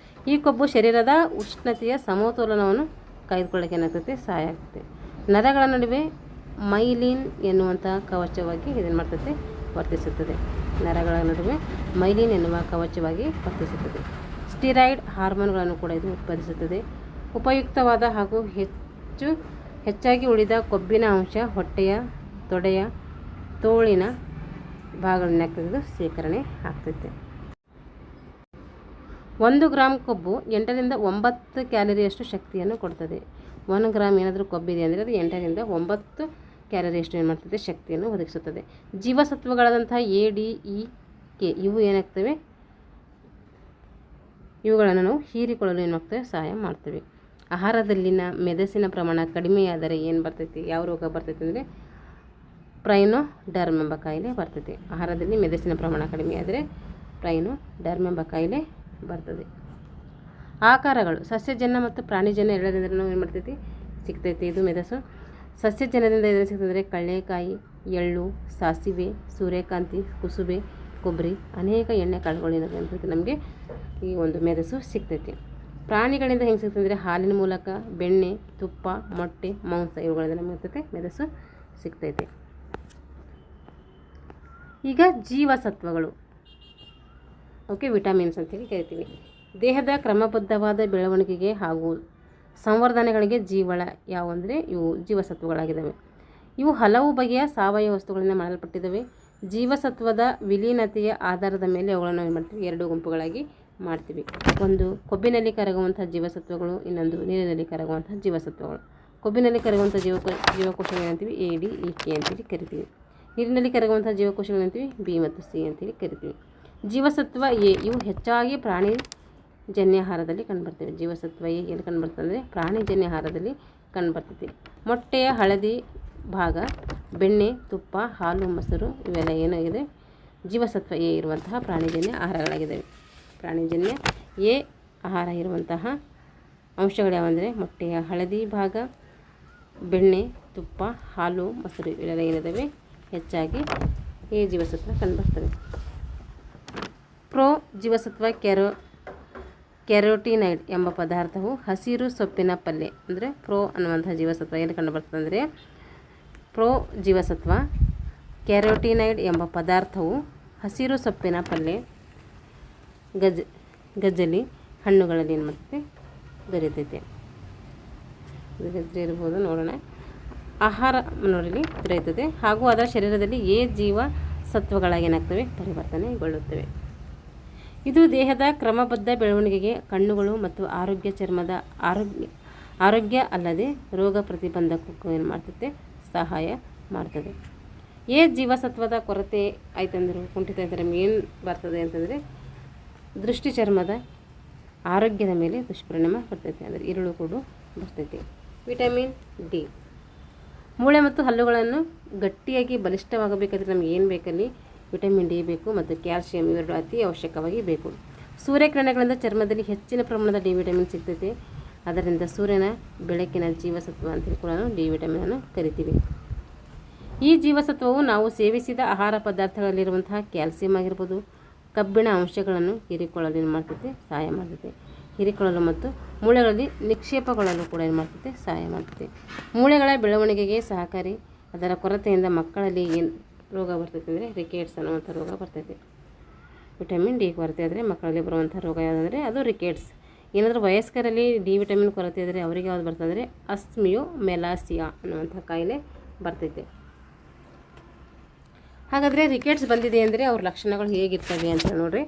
ಈ ಕೊಬ್ಬು ಶರೀರದ ಉಷ್ಣತೆಯ ಸಮತೋಲನವನ್ನು ಕಾಯ್ದುಕೊಳ್ಳಕ್ಕೆ ಏನಾಗ್ತದೆ, ಸಹಾಯ ಆಗ್ತದೆ. ನರಗಳ ನಡುವೆ ಮೈಲಿನ್ ಎನ್ನುವಂಥ ಕವಚವಾಗಿ ಇದನ್ನು ಮಾಡ್ತದೆ, ವರ್ತಿಸುತ್ತದೆ. ನರಗಳ ನಡುವೆ ಮೈಲಿನ್ ಎನ್ನುವ ಕವಚವಾಗಿ ವರ್ತಿಸುತ್ತದೆ. ಸ್ಟಿರಾಯ್ಡ್ ಹಾರ್ಮೋನ್ಗಳನ್ನು ಕೂಡ ಇದು ಉತ್ಪಾದಿಸುತ್ತದೆ. ಉಪಯುಕ್ತವಾದ ಹಾಗೂ ಹೆಚ್ಚಾಗಿ ಉಳಿದ ಕೊಬ್ಬಿನ ಅಂಶ ಹೊಟ್ಟೆಯ, ತೊಡೆಯ, ತೋಳಿನ ಭಾಗಗಳನ್ನ ಸೇಕರಣೆ ಆಗ್ತೈತೆ. 1 ಗ್ರಾಮ್ ಕೊಬ್ಬು 8ರಿಂದ 9 ಕ್ಯಾಲರಿಯಷ್ಟು ಶಕ್ತಿಯನ್ನು ಕೊಡ್ತದೆ. 1 ಗ್ರಾಮ್ ಏನಾದರೂ ಕೊಬ್ಬಿದೆ ಅಂದರೆ ಅದು 8ರಿಂದ 9 ಕ್ಯಾಲರಿಯಷ್ಟು ಏನು ಮಾಡ್ತದೆ, ಶಕ್ತಿಯನ್ನು ಒದಗಿಸುತ್ತದೆ. ಜೀವಸತ್ವಗಳಾದಂಥ ಎ, ಡಿ, ಇ, ಕೆ ಇವು ಏನಾಗ್ತವೆ, ಇವುಗಳನ್ನು ನಾವು ಹೀರಿಕೊಳ್ಳಲು ಏನು ಮಾಡ್ತೇವೆ, ಸಹಾಯ ಮಾಡ್ತೇವೆ. ಆಹಾರದಲ್ಲಿನ ಮೆದಸಿನ ಪ್ರಮಾಣ ಕಡಿಮೆಯಾದರೆ ಏನು ಬರ್ತೈತಿ, ಯಾವ ರೋಗ ಬರ್ತೈತೆ ಅಂದರೆ ಪ್ರೈನೋಡರ್ಮ್ ಎಂಬ ಕಾಯಿಲೆ ಬರ್ತೈತಿ. ಆಹಾರದಲ್ಲಿ ಮೆದಸಿನ ಪ್ರಮಾಣ ಕಡಿಮೆಯಾದರೆ ಪ್ರೈನೋಡರ್ಮ್ ಎಂಬ ಕಾಯಿಲೆ ಬರ್ತದೆ. ಆಕಾರಗಳು ಸಸ್ಯಜನ್ಯ ಮತ್ತು ಪ್ರಾಣಿಜನ್ಯ ಎರಡರಿಂದ ನಾವು ಏನು ಮಾಡ್ತೈತಿ, ಸಿಗ್ತೈತಿ ಇದು ಮೆದಸು. ಸಸ್ಯಜನ್ಯದಿಂದ ಇದನ್ನು ಸಿಗ್ತಂದರೆ ಕಡಲೆಕಾಯಿ, ಎಳ್ಳು, ಸಾಸಿವೆ, ಸೂರ್ಯಕಾಂತಿ, ಕುಸುಬೆ, ಕೊಬ್ಬರಿ, ಅನೇಕ ಎಣ್ಣೆ ಕಾಳುಗಳು ಏನಾಗ್ತೈತಿ ನಮಗೆ ಈ ಒಂದು ಮೆದಸು ಸಿಗ್ತೈತಿ. ಪ್ರಾಣಿಗಳಿಂದ ಹೆಂಗೆ ಸಿಗ್ತಂದರೆ ಹಾಲಿನ ಮೂಲಕ, ಬೆಣ್ಣೆ, ತುಪ್ಪ, ಮೊಟ್ಟೆ, ಮಾಂಸ ಇವುಗಳಿಂದ ನಮಗೆ ಇರ್ತೈತೆ ಮೆದಸು ಸಿಗ್ತೈತೆ. ಈಗ ಜೀವಸತ್ವಗಳು, ವಿಟಮಿನ್ಸ್ ಅಂತೇಳಿ ಕರಿತೀವಿ. ದೇಹದ ಕ್ರಮಬದ್ಧವಾದ ಬೆಳವಣಿಗೆಗೆ ಹಾಗೂ ಸಂವರ್ಧನೆಗಳಿಗೆ ಜೀವಳ ಯಾವುವಂದರೆ ಇವು ಜೀವಸತ್ವಗಳಾಗಿದ್ದಾವೆ. ಇವು ಹಲವು ಬಗೆಯ ಸಾವಯವ ವಸ್ತುಗಳಿಂದ ಮಾಡಲ್ಪಟ್ಟಿದ್ದಾವೆ. ಜೀವಸತ್ವದ ವಿಲೀನತೆಯ ಆಧಾರದ ಮೇಲೆ ಅವುಗಳನ್ನು ಏನು ಮಾಡ್ತೀವಿ, 2 ಗುಂಪುಗಳಾಗಿ ಮಾಡ್ತೀವಿ. ಒಂದು ಕೊಬ್ಬಿನಲ್ಲಿ ಕರಗುವಂಥ ಜೀವಸತ್ವಗಳು, ಇನ್ನೊಂದು ನೀರಿನಲ್ಲಿ ಕರಗುವಂಥ ಜೀವಸತ್ವಗಳು. ಕೊಬ್ಬಿನಲ್ಲಿ ಕರಗುವಂಥ ಜೀವಕೋಶಗಳು ಏನಂತೀವಿ, ಎ, ಡಿ, ಇ, ಕೆ ಅಂತೇಳಿ ಕರಿತೀವಿ. ನೀರಿನಲ್ಲಿ ಕರಗುವಂಥ ಜೀವಕೋಶಗಳು ಏನಂತೀವಿ, ಬಿ ಮತ್ತು ಸಿ ಅಂತೇಳಿ ಕರಿತೀವಿ. ಜೀವಸತ್ವ ಎ ಇವು ಹೆಚ್ಚಾಗಿ ಪ್ರಾಣಿಜನ್ಯ ಆಹಾರದಲ್ಲಿ ಕಂಡುಬರ್ತವೆ. ಜೀವಸತ್ವ ಎ ಎಲ್ಲಿ ಕಂಡುಬರ್ತದೆ ಅಂದರೆ ಪ್ರಾಣಿಜನ್ಯ ಆಹಾರದಲ್ಲಿ ಕಂಡುಬರ್ತೈತಿ. ಮೊಟ್ಟೆಯ ಹಳದಿ ಭಾಗ, ಬೆಣ್ಣೆ, ತುಪ್ಪ, ಹಾಲು, ಮೊಸರು ಇವೆಲ್ಲ ಏನಾಗಿದೆ, ಜೀವಸತ್ವ ಎ ಇರುವಂತಹ ಪ್ರಾಣಿಜನ್ಯ ಆಹಾರಗಳಾಗಿದ್ದಾವೆ. ಪ್ರಾಣಿಜನ್ಯ ಎ ಆಹಾರ ಇರುವಂತಹ ಅಂಶಗಳು ಯಾವಂದರೆ ಮೊಟ್ಟೆಯ ಹಳದಿ ಭಾಗ, ಬೆಣ್ಣೆ, ತುಪ್ಪ, ಹಾಲು, ಮೊಸರು ಇವೆಲ್ಲ ಏನಿದ್ದಾವೆ ಹೆಚ್ಚಾಗಿ ಎ ಜೀವಸತ್ವ ಕಂಡುಬರ್ತವೆ. ಪ್ರೋ ಜೀವಸತ್ವ ಕ್ಯಾರೋಟಿನೈಡ್ ಎಂಬ ಪದಾರ್ಥವು ಹಸಿರು ಸೊಪ್ಪಿನ ಪಲ್ಯ ಅಂದರೆ ಪ್ರೋ ಅನ್ನುವಂಥ ಜೀವಸತ್ವ ಎಲ್ಲಿ ಕಂಡುಬರ್ತದೆ ಅಂದರೆ ಪ್ರೋ ಜೀವಸತ್ವ ಕ್ಯಾರೋಟಿನೈಡ್ ಎಂಬ ಪದಾರ್ಥವು ಹಸಿರು ಸೊಪ್ಪಿನ ಪಲ್ಯ, ಗಜ್ಜಲಿ, ಹಣ್ಣುಗಳಲ್ಲಿ ಏನು ಮಾಡ್ತೈತೆ ದೊರೆತೈತೆ. ಗಜ್ಜರಿ ಇರ್ಬೋದು, ನೋಡೋಣ. ಆಹಾರ ನೋಡಲಿ ದೊರೆಯುತ್ತದೆ ಹಾಗೂ ಅದರ ಶರೀರದಲ್ಲಿ ಎ ಜೀವಸತ್ವಗಳಾಗಿ ಏನಾಗ್ತವೆ, ಪರಿವರ್ತನೆಗೊಳ್ಳುತ್ತವೆ. ಇದು ದೇಹದ ಕ್ರಮಬದ್ಧ ಬೆಳವಣಿಗೆಗೆ, ಕಣ್ಣುಗಳು ಮತ್ತು ಚರ್ಮದ ಆರೋಗ್ಯ ಅಲ್ಲದೆ ರೋಗ ಪ್ರತಿಬಂಧಕಕ್ಕೂ ಏನು ಮಾಡ್ತೈತೆ, ಸಹಾಯ ಮಾಡ್ತದೆ. ಎ ಜೀವಸತ್ವದ ಕೊರತೆ ಆಯ್ತಂದ್ರೆ, ಕುಂಠಿತ ಅಂದರೆ ಏನು ಬರ್ತದೆ ಅಂತಂದರೆ ದೃಷ್ಟಿ, ಚರ್ಮದ ಆರೋಗ್ಯದ ಮೇಲೆ ದುಷ್ಪರಿಣಾಮ ಬರ್ತೈತೆ, ಅಂದರೆ ಇರುಳು ಕೂಡ ಬರ್ತೈತೆ. ವಿಟಮಿನ್ ಡಿ ಮೂಳೆ ಮತ್ತು ಹಲ್ಲುಗಳನ್ನು ಗಟ್ಟಿಯಾಗಿ ಬಲಿಷ್ಠವಾಗಬೇಕಾದ್ರೆ ನಮ್ಗೆ ಏನು ಬೇಕಲ್ಲಿ ವಿಟಮಿನ್ ಡಿ ಬೇಕು ಮತ್ತು ಕ್ಯಾಲ್ಸಿಯಂ ಇವೆರಡು ಅತಿ ಅವಶ್ಯಕವಾಗಿ ಬೇಕು. ಸೂರ್ಯಕಿರಣಗಳಿಂದ ಚರ್ಮದಲ್ಲಿ ಹೆಚ್ಚಿನ ಪ್ರಮಾಣದ ಡಿ ವಿಟಮಿನ್ ಸಿಗ್ತೈತೆ. ಅದರಿಂದ ಸೂರ್ಯನ ಬೆಳಕಿನ ಜೀವಸತ್ವ ಅಂತೇಳಿ ಕೂಡ ಡಿ ವಿಟಮಿನನ್ನು ಕರಿತೀವಿ. ಈ ಜೀವಸತ್ವವು ನಾವು ಸೇವಿಸಿದ ಆಹಾರ ಪದಾರ್ಥಗಳಲ್ಲಿರುವಂತಹ ಕ್ಯಾಲ್ಸಿಯಂ ಆಗಿರ್ಬೋದು, ಕಬ್ಬಿಣ ಅಂಶಗಳನ್ನು ಹೀರಿಕೊಳ್ಳಲು ಏನು ಮಾಡ್ತೈತೆ ಸಹಾಯ ಮಾಡ್ತೈತೆ. ಹೀರಿಕೊಳ್ಳಲು ಮತ್ತು ಮೂಳೆಗಳಲ್ಲಿ ನಿಕ್ಷೇಪಗೊಳ್ಳಲು ಕೂಡ ಏನು ಮಾಡ್ತೈತೆ ಸಹಾಯ ಮಾಡ್ತೈತೆ. ಮೂಳೆಗಳ ಬೆಳವಣಿಗೆಗೆ ಸಹಕಾರಿ. ಅದರ ಕೊರತೆಯಿಂದ ಮಕ್ಕಳಲ್ಲಿ ಏನು ರೋಗ ಬರ್ತೈತೆ ಅಂದರೆ ರಿಕೇಟ್ಸ್ ಅನ್ನುವಂಥ ರೋಗ ಬರ್ತೈತೆ. ವಿಟಮಿನ್ ಡಿ ಕೊರತೆ ಆದರೆ ಮಕ್ಕಳಲ್ಲಿ ಬರುವಂಥ ರೋಗ ಯಾವುದಂದರೆ ಅದು ರಿಕೇಟ್ಸ್. ಏನಾದರೂ ವಯಸ್ಕರಲ್ಲಿ ಡಿ ವಿಟಮಿನ್ ಕೊರತೆ ಇದ್ದರೆ ಅವರಿಗೆ ಯಾವ್ದು ಬರ್ತದೆ ಅಂದರೆ ಅಸ್ಮಿಯೋಮೆಲಾಸಿಯಾ ಅನ್ನುವಂಥ ಕಾಯಿಲೆ ಬರ್ತೈತೆ. ಹಾಗಾದರೆ ರಿಕೇಟ್ಸ್ ಬಂದಿದೆ ಅಂದರೆ ಅವ್ರ ಲಕ್ಷಣಗಳು ಹೇಗಿರ್ತವೆ ಅಂತ ನೋಡ್ರಿ.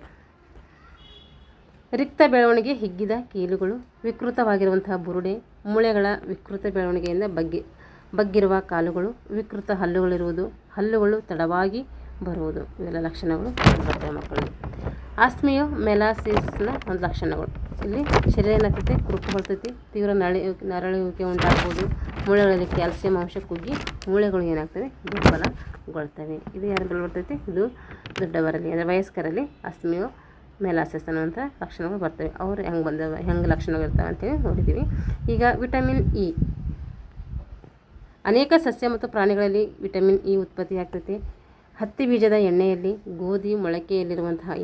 ರಿಕ್ತ ಬೆಳವಣಿಗೆ, ಹಿಗ್ಗಿದ ಕೀಲುಗಳು, ವಿಕೃತವಾಗಿರುವಂತಹ ಬುರುಡೆ, ಮೂಳೆಗಳ ವಿಕೃತ ಬೆಳವಣಿಗೆಯಿಂದ ಬಗ್ಗಿರುವ ಕಾಲುಗಳು, ವಿಕೃತ ಹಲ್ಲುಗಳಿರುವುದು, ಹಲ್ಲುಗಳು ತಡವಾಗಿ ಬರುವುದು, ಇವೆಲ್ಲ ಲಕ್ಷಣಗಳು ಬರ್ತವೆ ಮಕ್ಕಳು. ಆಸ್ಮಿಯೋಮೆಲಾಸಿಸ್ನ ಒಂದು ಲಕ್ಷಣಗಳು. ಇಲ್ಲಿ ಶರೀರ ಏನಾಗ್ತೈತೆ ಕುರುಪುಗೊಳ್ತೈತಿ, ತೀವ್ರ ನರಳುವಿಕೆ ಉಂಟಾಗ್ಬೋದು, ಮೂಳೆಗಳಲ್ಲಿ ಕ್ಯಾಲ್ಸಿಯಂ ಅಂಶ ಕುಗ್ಗಿ ಮೂಳೆಗಳು ಏನಾಗ್ತವೆ ದುರ್ಬಲಗೊಳ್ತವೆ. ಇದು ಯಾರು ಬರ್ತೈತಿ? ಇದು ದೊಡ್ಡವರಲ್ಲಿ ಅಂದರೆ ವಯಸ್ಕರಲ್ಲಿ ಆಸ್ಮಿಯೋಮೆಲಾಸಿಸ್ ಅನ್ನುವಂಥ ಲಕ್ಷಣಗಳು ಬರ್ತವೆ. ಅವ್ರು ಹೆಂಗೆ ಲಕ್ಷಣಗಳು ಇರ್ತವೆ ಅಂತೇಳಿ ನೋಡಿದ್ದೀವಿ. ಈಗ ವಿಟಮಿನ್ ಇ. ಅನೇಕ ಸಸ್ಯ ಮತ್ತು ಪ್ರಾಣಿಗಳಲ್ಲಿ ವಿಟಮಿನ್ ಇ ಉತ್ಪತ್ತಿ ಆಗ್ತೈತೆ. ಹತ್ತಿ ಬೀಜದ ಎಣ್ಣೆಯಲ್ಲಿ, ಗೋಧಿ ಮೊಳಕೆಯಲ್ಲಿರುವಂತಹ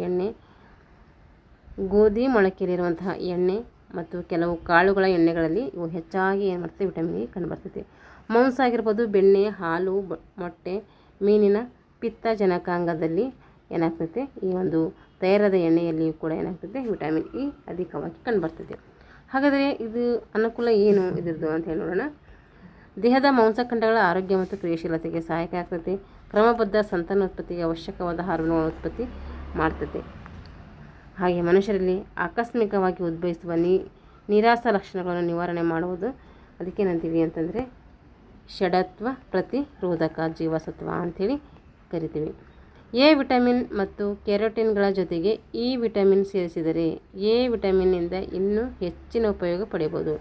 ಎಣ್ಣೆ ಮತ್ತು ಕೆಲವು ಕಾಳುಗಳ ಎಣ್ಣೆಗಳಲ್ಲಿ ಇವು ಹೆಚ್ಚಾಗಿ ಏನು ಮಾಡ್ತದೆ ವಿಟಮಿನ್ ಇ ಕಂಡುಬರ್ತೈತೆ. ಮಾಂಸ ಆಗಿರ್ಬೋದು, ಬೆಣ್ಣೆ, ಹಾಲು, ಮೊಟ್ಟೆ, ಮೀನಿನ ಪಿತ್ತಜನಕಾಂಗದಲ್ಲಿ ಏನಾಗ್ತೈತೆ ಈ ಒಂದು ತೈರದ ಎಣ್ಣೆಯಲ್ಲಿಯೂ ಕೂಡ ಏನಾಗ್ತೈತೆ ವಿಟಮಿನ್ ಇ ಅಧಿಕವಾಗಿ ಕಂಡುಬರ್ತೈತೆ. ಹಾಗಾದರೆ ಇದು ಅನುಕೂಲ ಏನು ಇದ್ರದ್ದು ಅಂತ ಹೇಳಿ ನೋಡೋಣ. ದೇಹದ ಮಾಂಸಖಂಡಗಳ ಆರೋಗ್ಯ ಮತ್ತು ಕ್ರಿಯಾಶೀಲತೆಗೆ ಸಹಾಯಕ ಆಗ್ತೈತೆ. ಕ್ರಮಬದ್ಧ ಸಂತಾನೋತ್ಪತ್ತಿಗೆ ಅವಶ್ಯಕವಾದ ಹಾರ್ಮೋನುಗಳ ಉತ್ಪತ್ತಿ ಮಾಡ್ತೈತೆ. ಹಾಗೆ ಮನುಷ್ಯರಲ್ಲಿ ಆಕಸ್ಮಿಕವಾಗಿ ಉದ್ಭವಿಸುವ ನಿರಾಸ ಲಕ್ಷಣಗಳನ್ನು ನಿವಾರಣೆ ಮಾಡುವುದು ಅದಕ್ಕೇನಂತೀವಿ ಅಂತಂದರೆ ಷಡತ್ವ ಪ್ರತಿರೋಧಕ ಜೀವಸತ್ವ ಅಂಥೇಳಿ ಕರಿತೀವಿ. ಎ ವಿಟಮಿನ್ ಮತ್ತು ಕೆರೋಟಿನ್ಗಳ ಜೊತೆಗೆ ಇ ವಿಟಮಿನ್ ಸೇರಿಸಿದರೆ ಎ ವಿಟಮಿನ್ನಿಂದ ಇನ್ನೂ ಹೆಚ್ಚಿನ ಉಪಯೋಗ ಪಡೆಯಬಹುದು.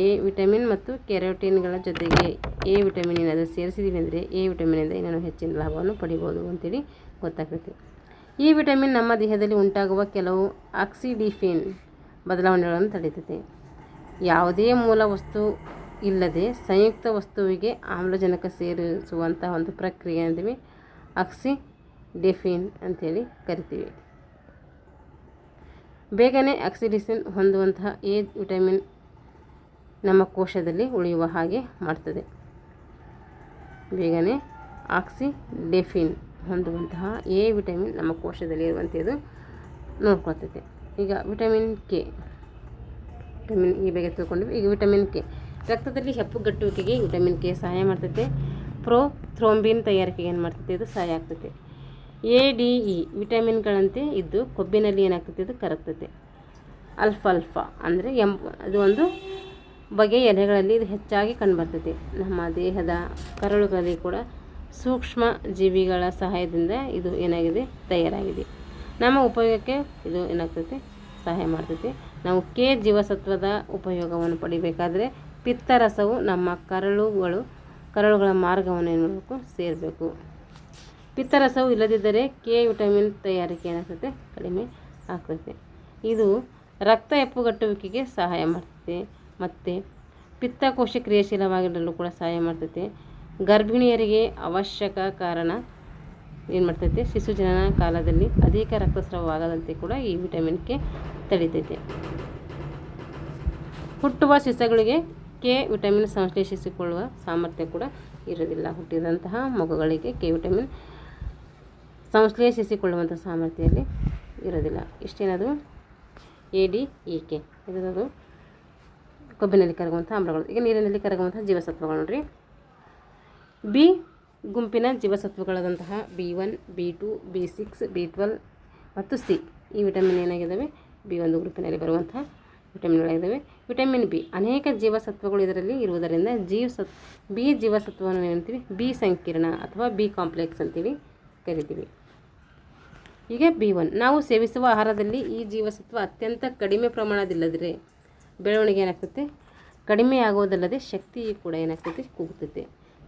ಎ ವಿಟಮಿನ್ ಮತ್ತು ಕೆರೋಟಿನ್ಗಳ ಜೊತೆಗೆ ಎ ವಿಟಮಿನ್ ಏನಾದರೂ ಸೇರಿಸಿದ್ದೀವಿ ಅಂದರೆ ಎ ವಿಟಮಿನಿಂದ ಇನ್ನೂ ಹೆಚ್ಚಿನ ಲಾಭವನ್ನು ಪಡಿಬೋದು ಅಂತೇಳಿ ಗೊತ್ತಾಗ್ತೈತಿ. ಈ ವಿಟಮಿನ್ ನಮ್ಮ ದೇಹದಲ್ಲಿ ಉಂಟಾಗುವ ಕೆಲವು ಆಕ್ಸಿಡಿಫಿನ್ ಬದಲಾವಣೆಗಳನ್ನು ತಡೀತೈತೆ. ಯಾವುದೇ ಮೂಲ ವಸ್ತು ಇಲ್ಲದೆ ಸಂಯುಕ್ತ ವಸ್ತುವಿಗೆ ಆಮ್ಲಜನಕ ಸೇರಿಸುವಂಥ ಒಂದು ಪ್ರಕ್ರಿಯೆ ಅಂತೀವಿ ಆಕ್ಸಿಡಿಫಿನ್ ಅಂಥೇಳಿ ಕರಿತೀವಿ. ಬೇಗನೆ ಆಕ್ಸಿಡೇಷನ್ ಹೊಂದುವಂತಹ ಎ ವಿಟಮಿನ್ ನಮ್ಮ ಕೋಶದಲ್ಲಿ ಉಳಿಯುವ ಹಾಗೆ ಮಾಡ್ತದೆ. ಬೇಗನೆ ಆಕ್ಸಿಡೇಫಿನ್ ಹೊಂದುವಂತಹ ಎ ವಿಟಮಿನ್ ನಮ್ಮ ಕೋಶದಲ್ಲಿ ಇರುವಂಥದ್ದು ನೋಡ್ಕೊಳ್ತೈತೆ. ಈಗ ವಿಟಮಿನ್ ಕೆ, ವಿಟಮಿನ್ ಇ ಬೇಗ ತಿಳ್ಕೊಂಡಿವಿ. ಈಗ ವಿಟಮಿನ್ ಕೆ ರಕ್ತದಲ್ಲಿ ಹೆಪ್ಪುಗಟ್ಟುವಿಕೆಗೆ ವಿಟಮಿನ್ ಕೆ ಸಹಾಯ ಮಾಡ್ತೈತೆ. ಥ್ರೋಂಬಿನ್ ತಯಾರಿಕೆಗೆ ಏನು ಮಾಡ್ತೈತೆ ಇದು ಸಹಾಯ ಆಗ್ತೈತೆ. ಎ ಡಿ ಇ ವಿಟಮಿನ್ಗಳಂತೆ ಇದ್ದು ಕೊಬ್ಬಿನಲ್ಲಿ ಏನಾಗ್ತೈತೆ ಇದು ಕರಗ್ತೈತೆ. ಅಲ್ಫಾಲ್ಫಾ ಅಂದರೆ ಅದು ಒಂದು ಬಗೆಯ ಎಲೆಗಳಲ್ಲಿ ಇದು ಹೆಚ್ಚಾಗಿ ಕಂಡುಬರ್ತೈತೆ. ನಮ್ಮ ದೇಹದ ಕರಳುಗಳಲ್ಲಿ ಕೂಡ ಸೂಕ್ಷ್ಮ ಜೀವಿಗಳ ಸಹಾಯದಿಂದ ಇದು ಏನಾಗಿದೆ ತಯಾರಾಗಿದೆ. ನಮ್ಮ ಉಪಯೋಗಕ್ಕೆ ಇದು ಏನಾಗ್ತೈತೆ ಸಹಾಯ ಮಾಡ್ತೈತೆ. ನಾವು ಕೆ ಜೀವಸತ್ವದ ಉಪಯೋಗವನ್ನು ಪಡಿಬೇಕಾದ್ರೆ ಪಿತ್ತರಸವು ನಮ್ಮ ಕರಳುಗಳ ಮಾರ್ಗವನ್ನು ಏನು ಮಾಡಬೇಕು ಸೇರಬೇಕು. ಪಿತ್ತರಸವು ಇಲ್ಲದಿದ್ದರೆ ಕೆ ವಿಟಮಿನ್ ತಯಾರಿಕೆ ಏನಾಗ್ತೈತೆ ಕಡಿಮೆ ಆಗ್ತೈತೆ. ಇದು ರಕ್ತ ಹೆಪ್ಪುಗಟ್ಟುವಿಕೆಗೆ ಸಹಾಯ ಮಾಡ್ತೈತೆ ಮತ್ತು ಪಿತ್ತಕೋಶ ಕ್ರಿಯಾಶೀಲವಾಗಿರಲು ಕೂಡ ಸಹಾಯ ಮಾಡ್ತೈತೆ. ಗರ್ಭಿಣಿಯರಿಗೆ ಅವಶ್ಯಕ ಕಾರಣ ಏನು ಮಾಡ್ತೈತೆ ಶಿಶುಜನನ ಕಾಲದಲ್ಲಿ ಅಧಿಕ ರಕ್ತಸ್ರಾವವಾಗದಂತೆ ಕೂಡ ಈ ವಿಟಮಿನ್ ಕೆ ತಡೀತೈತೆ. ಹುಟ್ಟುವ ಶಿಶುಗಳಿಗೆ ಕೆ ವಿಟಮಿನ್ ಸಂಶ್ಲೇಷಿಸಿಕೊಳ್ಳುವ ಸಾಮರ್ಥ್ಯ ಕೂಡ ಇರೋದಿಲ್ಲ. ಹುಟ್ಟಿದಂತಹ ಮಗುಗಳಿಗೆ ಕೆ ವಿಟಮಿನ್ ಸಂಶ್ಲೇಷಿಸಿಕೊಳ್ಳುವಂಥ ಸಾಮರ್ಥ್ಯದಲ್ಲಿ ಇರೋದಿಲ್ಲ. ಇಷ್ಟೇನದು ಎ ಡಿ ಇ ಕೆ ಇದರದು ಕೊಬ್ಬಿನಲ್ಲಿ ಕರಗುವಂಥ ಆಮ್ಲಗಳು. ಈಗ ನೀರಿನಲ್ಲಿ ಕರಗುವಂಥ ಜೀವಸತ್ವಗಳು ನೋಡ್ರಿ. ಬಿ ಗುಂಪಿನ ಜೀವಸತ್ವಗಳಾದಂತಹ B1, B2, B6, B12 ಮತ್ತು ಸಿ ಈ ವಿಟಮಿನ್ ಏನಾಗಿದ್ದಾವೆ B1 ಗ್ರೂಪಿನಲ್ಲಿ ಬರುವಂತಹ ವಿಟಮಿನ್ಗಳಾಗಿದ್ದಾವೆ. ವಿಟಮಿನ್ ಬಿ ಅನೇಕ ಜೀವಸತ್ವಗಳು ಇದರಲ್ಲಿ ಇರುವುದರಿಂದ ಬಿ ಜೀವಸತ್ವವನ್ನು ಏನಂತೀವಿ ಬಿ ಸಂಕೀರ್ಣ ಅಥವಾ ಬಿ ಕಾಂಪ್ಲೆಕ್ಸ್ ಅಂತೇಳಿ ಕರಿತೀವಿ. ಈಗ B1 ನಾವು ಸೇವಿಸುವ ಆಹಾರದಲ್ಲಿ ಈ ಜೀವಸತ್ವ ಅತ್ಯಂತ ಕಡಿಮೆ ಪ್ರಮಾಣದಿಲ್ಲದ್ರೆ ಬೆಳವಣಿಗೆ ಏನಾಗ್ತೈತೆ ಕಡಿಮೆ ಆಗೋದಲ್ಲದೆ ಶಕ್ತಿ ಕೂಡ ಏನಾಗ್ತೈತೆ ಕುಗ್ತೈತೆ.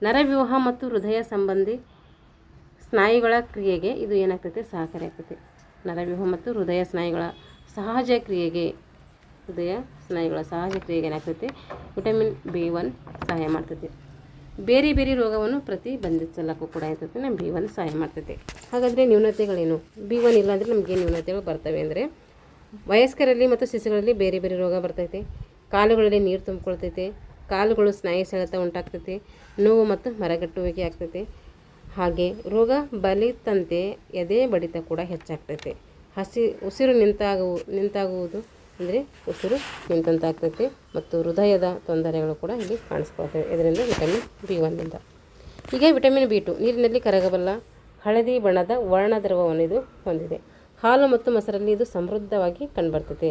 ನರವ್ಯೂಹ ಮತ್ತು ಹೃದಯ ಸಂಬಂಧಿ ಸ್ನಾಯುಗಳ ಕ್ರಿಯೆಗೆ ಇದು ಏನಾಗ್ತೈತೆ ಸಹಕಾರಿ ಆಗ್ತೈತೆ. ನರವ್ಯೂಹ ಮತ್ತು ಹೃದಯ ಸ್ನಾಯುಗಳ ಸಹಜ ಕ್ರಿಯೆಗೆ ಏನಾಗ್ತೈತೆ ವಿಟಮಿನ್ B1 ಸಹಾಯ ಮಾಡ್ತೈತೆ. ಬೇರೆ ಬೇರೆ ರೋಗವನ್ನು ಪ್ರತಿಬಂಧಿಸಲಕ್ಕೂ ಕೂಡ ಏನಾಗ್ತೈತೆ ನಮ್ಮ B1 ಸಹಾಯ ಮಾಡ್ತೈತೆ. ಹಾಗಾದರೆ ನ್ಯೂನತೆಗಳೇನು? B1 ಇಲ್ಲ ಅಂದರೆ ನಮಗೆ ನ್ಯೂನತೆಗಳು ಬರ್ತವೆ ಅಂದರೆ ವಯಸ್ಕರಲ್ಲಿ ಮತ್ತು ಶಿಶುಗಳಲ್ಲಿ ಬೇರೆ ಬೇರೆ ರೋಗ ಬರ್ತೈತೆ. ಕಾಲುಗಳಲ್ಲಿ ನೀರು ತುಂಬಿಕೊಳ್ತೈತೆ, ಕಾಲುಗಳು ಸ್ನಾಯು ಸೆಳೆತ ಉಂಟಾಗ್ತೈತೆ, ನೋವು ಮತ್ತು ಮರಗಟ್ಟುವಿಕೆ ಆಗ್ತೈತೆ. ಹಾಗೆ ರೋಗ ಬಲಿತಂತೆ ಎದೆ ಬಡಿತ ಕೂಡ ಹೆಚ್ಚಾಗ್ತೈತೆ. ಉಸಿರು ನಿಂತಾಗುವುದು ಅಂದರೆ ಉಸಿರು ನಿಂತಂತಾಗ್ತೈತೆ ಮತ್ತು ಹೃದಯದ ತೊಂದರೆಗಳು ಕೂಡ ಇಲ್ಲಿ ಕಾಣಿಸ್ಕೊಳ್ತವೆ ಇದರಿಂದ ವಿಟಮಿನ್ B1 ಈಗ ವಿಟಮಿನ್ B2 ನೀರಿನಲ್ಲಿ ಕರಗಬಲ್ಲ ಹಳದಿ ಬಣ್ಣದ ವರ್ಣದ್ರವವನ್ನು ಇದು ಹೊಂದಿದೆ. ಹಾಲು ಮತ್ತು ಮೊಸರಲ್ಲಿ ಇದು ಸಮೃದ್ಧವಾಗಿ ಕಂಡುಬರ್ತೈತೆ.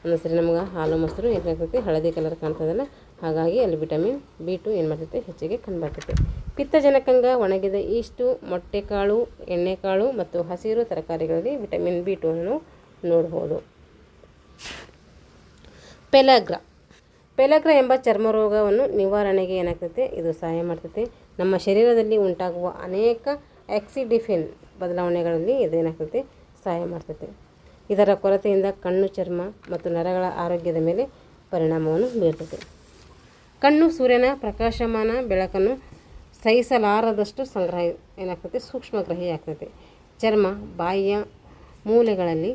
ಒಂದು ಸರಿ ನಮ್ಗೆ ಹಾಲು ಮೊಸರು ಏನಾಗ್ತೈತೆ ಹಳದಿ ಕಲರ್ ಕಾಣ್ತದಲ್ಲ, ಹಾಗಾಗಿ ಅಲ್ಲಿ ವಿಟಮಿನ್ B2 ಏನು ಮಾಡ್ತೈತೆ ಹೆಚ್ಚಿಗೆ ಕಂಡುಬರ್ತೈತೆ. ಪಿತ್ತಜನಕಂಗ ಒಣಗಿದ ಈಸ್ಟು, ಮೊಟ್ಟೆಕಾಳು, ಎಣ್ಣೆಕಾಳು ಮತ್ತು ಹಸಿರು ತರಕಾರಿಗಳಲ್ಲಿ ವಿಟಮಿನ್ B2 ಅನ್ನು ನೋಡ್ಬೋದು. ಪೆಲಗ್ರಾ ಎಂಬ ಚರ್ಮ ರೋಗವನ್ನು ನಿವಾರಣೆಗೆ ಏನಾಗ್ತೈತೆ ಇದು ಸಹಾಯ ಮಾಡ್ತೈತೆ. ನಮ್ಮ ಶರೀರದಲ್ಲಿ ಉಂಟಾಗುವ ಅನೇಕ ಆಕ್ಸಿಡಿಫಿನ್ ಬದಲಾವಣೆಗಳಲ್ಲಿ ಇದೇನಾಗ್ತೈತೆ ಸಹಾಯ ಮಾಡ್ತೈತೆ. ಇದರ ಕೊರತೆಯಿಂದ ಕಣ್ಣು, ಚರ್ಮ ಮತ್ತು ನರಗಳ ಆರೋಗ್ಯದ ಮೇಲೆ ಪರಿಣಾಮವನ್ನು ಬೀರ್ತೈತೆ. ಕಣ್ಣು ಸೂರ್ಯನ ಪ್ರಕಾಶಮಾನ ಬೆಳಕನ್ನು ಸಹಿಸಲಾರದಷ್ಟು ಸೂಕ್ಷ್ಮಗ್ರಾಹಿ ಆಗ್ತೈತೆ. ಚರ್ಮ ಬಾಯಿಯ ಮೊಲೆಗಳಲ್ಲಿ,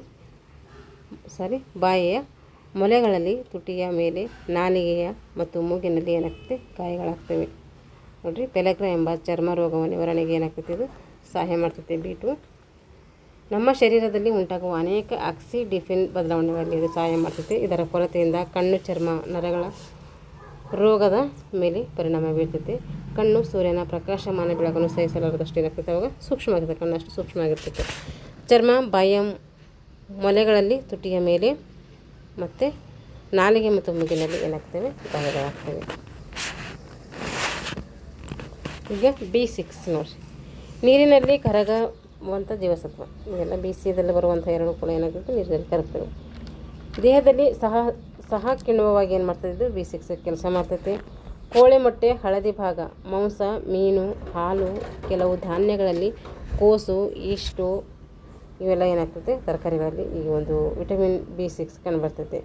ತುಟಿಯ ಮೇಲೆ, ನಾಲಿಗೆಯ ಮತ್ತು ಮೂಗಿನಲ್ಲಿ ಏನಾಗ್ತೈತೆ ಗಾಯಗಳಾಗ್ತವೆ. ನೋಡಿರಿ, ಪೆಲಗ್ರಾ ಎಂಬ ಚರ್ಮ ರೋಗವ ನಿವಾರಣೆಗೆ ಏನಾಗ್ತೈತೆ ಇದು ಸಹಾಯ ಮಾಡ್ತೈತೆ B2. ನಮ್ಮ ಶರೀರದಲ್ಲಿ ಉಂಟಾಗುವ ಅನೇಕ ಆಕ್ಸಿಡಿಫಿನ್ ಬದಲಾವಣೆಗಳಲ್ಲಿ ಇದು ಸಹಾಯ ಮಾಡ್ತೈತೆ. ಇದರ ಕೊರತೆಯಿಂದ ಕಣ್ಣು, ಚರ್ಮ, ನರಗಳ ರೋಗದ ಮೇಲೆ ಪರಿಣಾಮ ಬೀರ್ತೈತೆ. ಕಣ್ಣು ಸೂರ್ಯನ ಪ್ರಕಾಶಮಾನ ಬೆಳಕನ್ನು ಸಹಿಸಲಾರದಷ್ಟು ಏನಾಗ್ತೈತೆ ಅವಾಗ ಸೂಕ್ಷ್ಮ ಆಗಿರ್ತದೆ, ಕಣ್ಣು ಅಷ್ಟು ಸೂಕ್ಷ್ಮ ಆಗಿರ್ತೈತೆ. ಚರ್ಮ ಬಾಯಿಯ ಮೊಲೆಗಳಲ್ಲಿ, ತುಟಿಯ ಮೇಲೆ ಮತ್ತು ನಾಲಿಗೆ ಮತ್ತು ಮೂಗಿನಲ್ಲಿ ಏನಾಗ್ತವೆ ಗಾಯಗಳಾಗ್ತವೆ. ಈಗ B6 ನೋಡಿ, ನೀರಿನಲ್ಲಿ ಕರಗುವಂಥ ಜೀವಸತ್ವ. ಇದೆಲ್ಲ BCದಲ್ಲಿ ಬರುವಂಥ ಎರಡು ಕೂಡ ಏನಾಗ್ತದೆ ನೀರಿನಲ್ಲಿ ಕರಗ್ತವೆ. ದೇಹದಲ್ಲಿ ಸಹ ಕಿಣ್ವವಾಗಿ ಏನು ಮಾಡ್ತದೆ B6 ಕೆಲಸ ಮಾಡ್ತೈತೆ. ಕೋಳಿ ಮೊಟ್ಟೆ, ಹಳದಿ ಭಾಗ, ಮಾಂಸ, ಮೀನು, ಹಾಲು, ಕೆಲವು ಧಾನ್ಯಗಳಲ್ಲಿ ಕೋಸು, ಈಸ್ಟು ಇವೆಲ್ಲ ಏನಾಗ್ತದೆ ತರಕಾರಿಗಳಲ್ಲಿ ಈ ಒಂದು ವಿಟಮಿನ್ B6 ಕಂಡುಬರ್ತೈತೆ.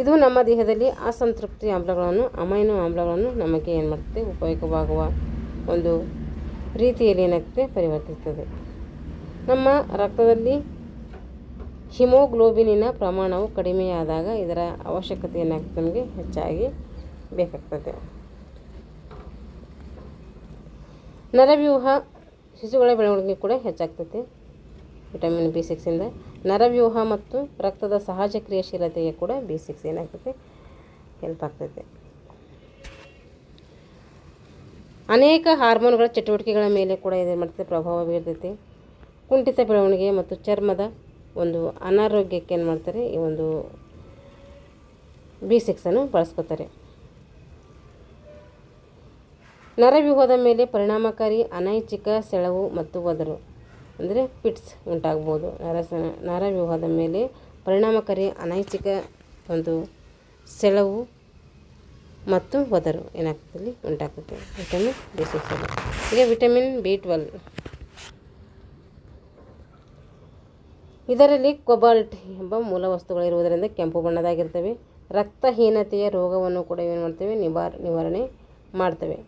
ಇದು ನಮ್ಮ ದೇಹದಲ್ಲಿ ಅಸಂತೃಪ್ತಿ ಆಮ್ಲಗಳನ್ನು, ಅಮೈನೋ ಆಮ್ಲಗಳನ್ನು ನಮಗೆ ಏನು ಮಾಡ್ತದೆ ಉಪಯೋಗವಾಗುವ ಒಂದು ರೀತಿಯಲ್ಲಿ ಏನಾಗ್ತದೆ ಪರಿವರ್ತಿಸ್ತದೆ. ನಮ್ಮ ರಕ್ತದಲ್ಲಿ ಹಿಮೋಗ್ಲೋಬಿನಿನ ಪ್ರಮಾಣವು ಕಡಿಮೆಯಾದಾಗ ಇದರ ಅವಶ್ಯಕತೆ ಏನಾಗ್ತದೆ ನಮಗೆ ಹೆಚ್ಚಾಗಿ ಬೇಕಾಗ್ತದೆ. ನರವ್ಯೂಹ ಶಿಶುಗಳ ಬೆಳವಣಿಗೆ ಕೂಡ ಹೆಚ್ಚಾಗ್ತೈತೆ ವಿಟಮಿನ್ B6 ಇಂದ. ನರವ್ಯೂಹ ಮತ್ತು ರಕ್ತದ ಸಹಜ ಕ್ರಿಯಾಶೀಲತೆಗೆ ಕೂಡ B6 ಏನಾಗ್ತೈತೆ ಹೆಲ್ಪ್ ಆಗ್ತೈತೆ. ಅನೇಕ ಹಾರ್ಮೋನ್ಗಳ ಚಟುವಟಿಕೆಗಳ ಮೇಲೆ ಕೂಡ ಇದೇನು ಮಾಡ್ತೈತೆ ಪ್ರಭಾವ ಬೀರ್ತೈತೆ. ಕುಂಠಿತ ಬೆಳವಣಿಗೆ ಮತ್ತು ಚರ್ಮದ ಒಂದು ಅನಾರೋಗ್ಯಕ್ಕೆ ಏನು ಮಾಡ್ತಾರೆ ಈ ಒಂದು B6 ಅನ್ನು ಬಳಸ್ಕೋತಾರೆ. ನರವ್ಯೂಹದ ಮೇಲೆ ಪರಿಣಾಮಕಾರಿ ಅನೈಚ್ಛಿಕ ಸೆಳವು ಮತ್ತು ಒದರು ಅಂದರೆ ಪಿಟ್ಸ್ ಉಂಟಾಗ್ಬೋದು. ನರವ್ಯೂಹದ ಮೇಲೆ ಪರಿಣಾಮಕಾರಿ ಅನೈಚ್ಛಿಕ ಒಂದು ಸೆಳವು ಮತ್ತು ಒದರು ಏನಾಗ್ತದೆ ಉಂಟಾಗ್ತದೆ ವಿಟಮಿನ್ B6. ಈಗ ವಿಟಮಿನ್ B12 ಇದರಲ್ಲಿ ಕೊಬಾಲ್ಟ್ ಎಂಬ ಮೂಲ ವಸ್ತುಗಳಿರುವುದರಿಂದ ಕೆಂಪು ಬಣ್ಣದಾಗಿರ್ತವೆ. ರಕ್ತಹೀನತೆಯ ರೋಗವನ್ನು ಕೂಡ ಏನು ಮಾಡ್ತೇವೆ ನಿವಾರಣೆ ಮಾಡ್ತವೆ.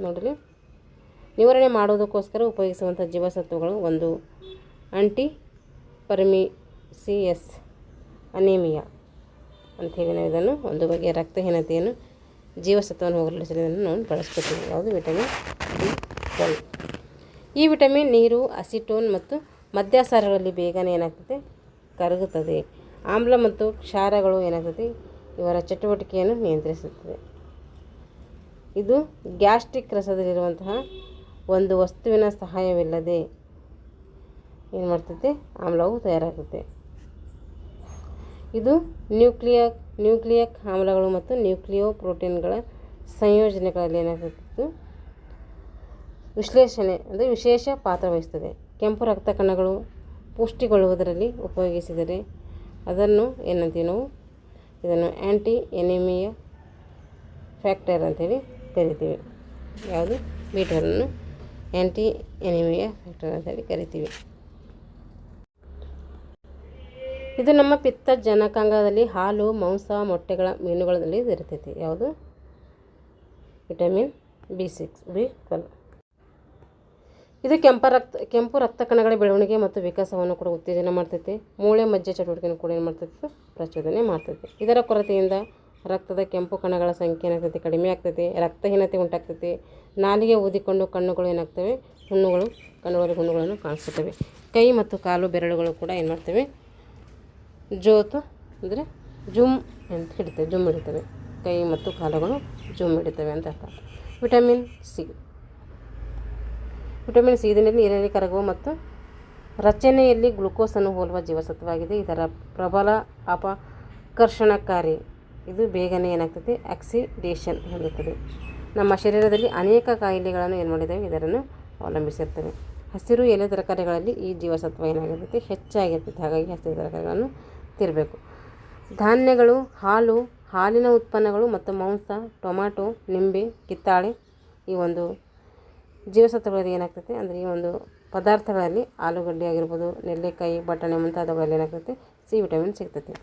ನೋಡಿರಿ, ನಿವಾರಣೆ ಮಾಡುವುದಕ್ಕೋಸ್ಕರ ಉಪಯೋಗಿಸುವಂಥ ಜೀವಸತ್ವಗಳು ಒಂದು ಆಂಟಿಪರ್ಮಿಸಿಯಸ್ ಅನೇಮಿಯಾ ಅಂಥೇಳಿ ನಾವು ಇದನ್ನು ಒಂದು ಬಗೆಯ ರಕ್ತಹೀನತೆಯನ್ನು ಜೀವಸತ್ವವನ್ನು ಹೋಗಲಾಡಿಸಲು ನಾವು ಬಳಸ್ಕೊತೀವಿ. ಯಾವುದು ವಿಟಮಿನ್ B12. ಈ ವಿಟಮಿನ್ ನೀರು, ಅಸಿಟೋನ್ ಮತ್ತು ಮದ್ಯಸಾರಗಳಲ್ಲಿ ಬೇಗನೆ ಏನಾಗ್ತದೆ ಕರಗುತ್ತದೆ. ಆಮ್ಲ ಮತ್ತು ಕ್ಷಾರಗಳು ಏನಾಗ್ತದೆ ಇವರ ಚಟುವಟಿಕೆಯನ್ನು ನಿಯಂತ್ರಿಸುತ್ತದೆ. ಇದು ಗ್ಯಾಸ್ಟ್ರಿಕ್ ರಸದಲ್ಲಿರುವಂತಹ ಒಂದು ವಸ್ತುವಿನ ಸಹಾಯವಿಲ್ಲದೆ ಏನು ಮಾಡ್ತೈತೆ ಆಮ್ಲವು ತಯಾರಾಗುತ್ತೆ. ಇದು ನ್ಯೂಕ್ಲಿಯಿಕ್ ಆಮ್ಲಗಳು ಮತ್ತು ನ್ಯೂಕ್ಲಿಯೋ ಪ್ರೋಟೀನ್ಗಳ ಸಂಯೋಜನೆಗಳಲ್ಲಿ ಏನಾಗ್ತದೆ ವಿಶೇಷ ಪಾತ್ರ ವಹಿಸ್ತದೆ. ಕೆಂಪು ರಕ್ತ ಕಣಗಳು ಪುಷ್ಟಿಗೊಳ್ಳುವುದರಲ್ಲಿ ಉಪಯೋಗಿಸಿದರೆ ಅದನ್ನು ಏನಂತೀವಿ ನಾವು, ಇದನ್ನು ಆ್ಯಂಟಿ ಎನಿಮಿಯಾ ಫ್ಯಾಕ್ಟರ್ ಅಂತೇಳಿ ಕರಿತೀವಿ. ಯಾವುದು? ಬೀಟ್ರೂಟನ್ನು ಆ್ಯಂಟಿ ಎನಿಮಿಯಾ ಫ್ಯಾಕ್ಟರ್ ಅಂತೇಳಿ ಕರಿತೀವಿ. ಇದು ನಮ್ಮ ಪಿತ್ತ ಜನಕಾಂಗದಲ್ಲಿ ಹಾಲು, ಮಾಂಸ, ಮೊಟ್ಟೆಗಳ, ಮೀನುಗಳಲ್ಲಿ ಇರ್ತೈತಿ. ಯಾವುದು? Vitamin B12. ಇದು ಕೆಂಪು ರಕ್ತ ಕಣಗಳ ಬೆಳವಣಿಗೆ ಮತ್ತು ವಿಕಾಸವನ್ನು ಕೂಡ ಉತ್ತೇಜನ ಮಾಡ್ತೈತಿ. ಮೂಳೆ ಮಜ್ಜೆ ಚಟುವಟಿಕೆಯನ್ನು ಕೂಡ ಏನು ಮಾಡ್ತೈತಿ? ಪ್ರಚೋದನೆ ಮಾಡ್ತೈತಿ. ಇದರ ಕೊರತೆಯಿಂದ ರಕ್ತದ ಕೆಂಪು ಕಣಗಳ ಸಂಖ್ಯೆ ಏನಾಗ್ತೈತಿ? ಕಡಿಮೆ ಆಗ್ತೈತಿ. ರಕ್ತಹೀನತೆ ಉಂಟಾಗ್ತೈತಿ. ನಾಲಿಗೆ ಊದಿಕೊಂಡು ಕಣ್ಣುಗಳು ಏನಾಗ್ತವೆ? ಕಣ್ಣುಗಳಲ್ಲಿ ಹುಣ್ಣುಗಳನ್ನು ಕಾಣಿಸ್ತವೆ. ಕೈ ಮತ್ತು ಕಾಲು ಬೆರಳುಗಳು ಕೂಡ ಏನು ಮಾಡ್ತವೆ? ಅಂದರೆ ಜುಮ್ ಅಂತ ಹಿಡಿತವೆ, ಜುಮ್ ಹಿಡಿತವೆ. ಕೈ ಮತ್ತು ಕಾಲುಗಳು ಜುಮ್ ಹಿಡಿತವೆ ಅಂತ ಅರ್ಥ. ವಿಟಮಿನ್ ಸಿ ನೀರಿನಲ್ಲಿ ಕರಗುವ ಮತ್ತು ರಚನೆಯಲ್ಲಿ ಗ್ಲುಕೋಸನ್ನು ಹೋಲುವ ಜೀವಸತ್ವವಾಗಿದೆ. ಇದರ ಪ್ರಬಲ ಅಪಕರ್ಷಣಕಾರಿ. ಇದು ಬೇಗನೆ ಏನಾಗ್ತದೆ? ಆಕ್ಸಿಡೇಷನ್ ಹೊಂದುತ್ತದೆ. ನಮ್ಮ ಶರೀರದಲ್ಲಿ ಅನೇಕ ಕಾಯಿಲೆಗಳನ್ನು ಏನು ಮಾಡಿದ್ದಾವೆ? ಇದನ್ನು ಅವಲಂಬಿಸಿರ್ತವೆ. ಹಸಿರು ಎಲೆ ತರಕಾರಿಗಳಲ್ಲಿ ಈ ಜೀವಸತ್ವ ಏನಾಗಿರ್ತೈತಿ? ಹೆಚ್ಚಾಗಿರ್ತೈತಿ. ಹಾಗಾಗಿ ಹಸಿರು ತರಕಾರಿಗಳನ್ನು ತಿನ್ನಬೇಕು. ಧಾನ್ಯಗಳು, ಹಾಲು, ಹಾಲಿನ ಉತ್ಪನ್ನಗಳು ಮತ್ತು ಮಾಂಸ, ಟೊಮ್ಯಾಟೊ, ನಿಂಬೆ, ಕಿತ್ತಳೆ ಈ ಒಂದು ಜೀವಸತ್ವಗಳಲ್ಲಿ ಏನಾಗ್ತೈತಿ ಅಂದರೆ ಈ ಒಂದು ಪದಾರ್ಥಗಳಲ್ಲಿ ಆಲೂಗಡ್ಡೆ ಆಗಿರ್ಬೋದು, ನೆಲ್ಲೆಕಾಯಿ, ಬಟಾಣಿ ಮುಂತಾದವುಗಳಲ್ಲಿ ಏನಾಗ್ತೈತಿ? ಸಿ ವಿಟಮಿನ್ ಸಿಗ್ತೈತಿ.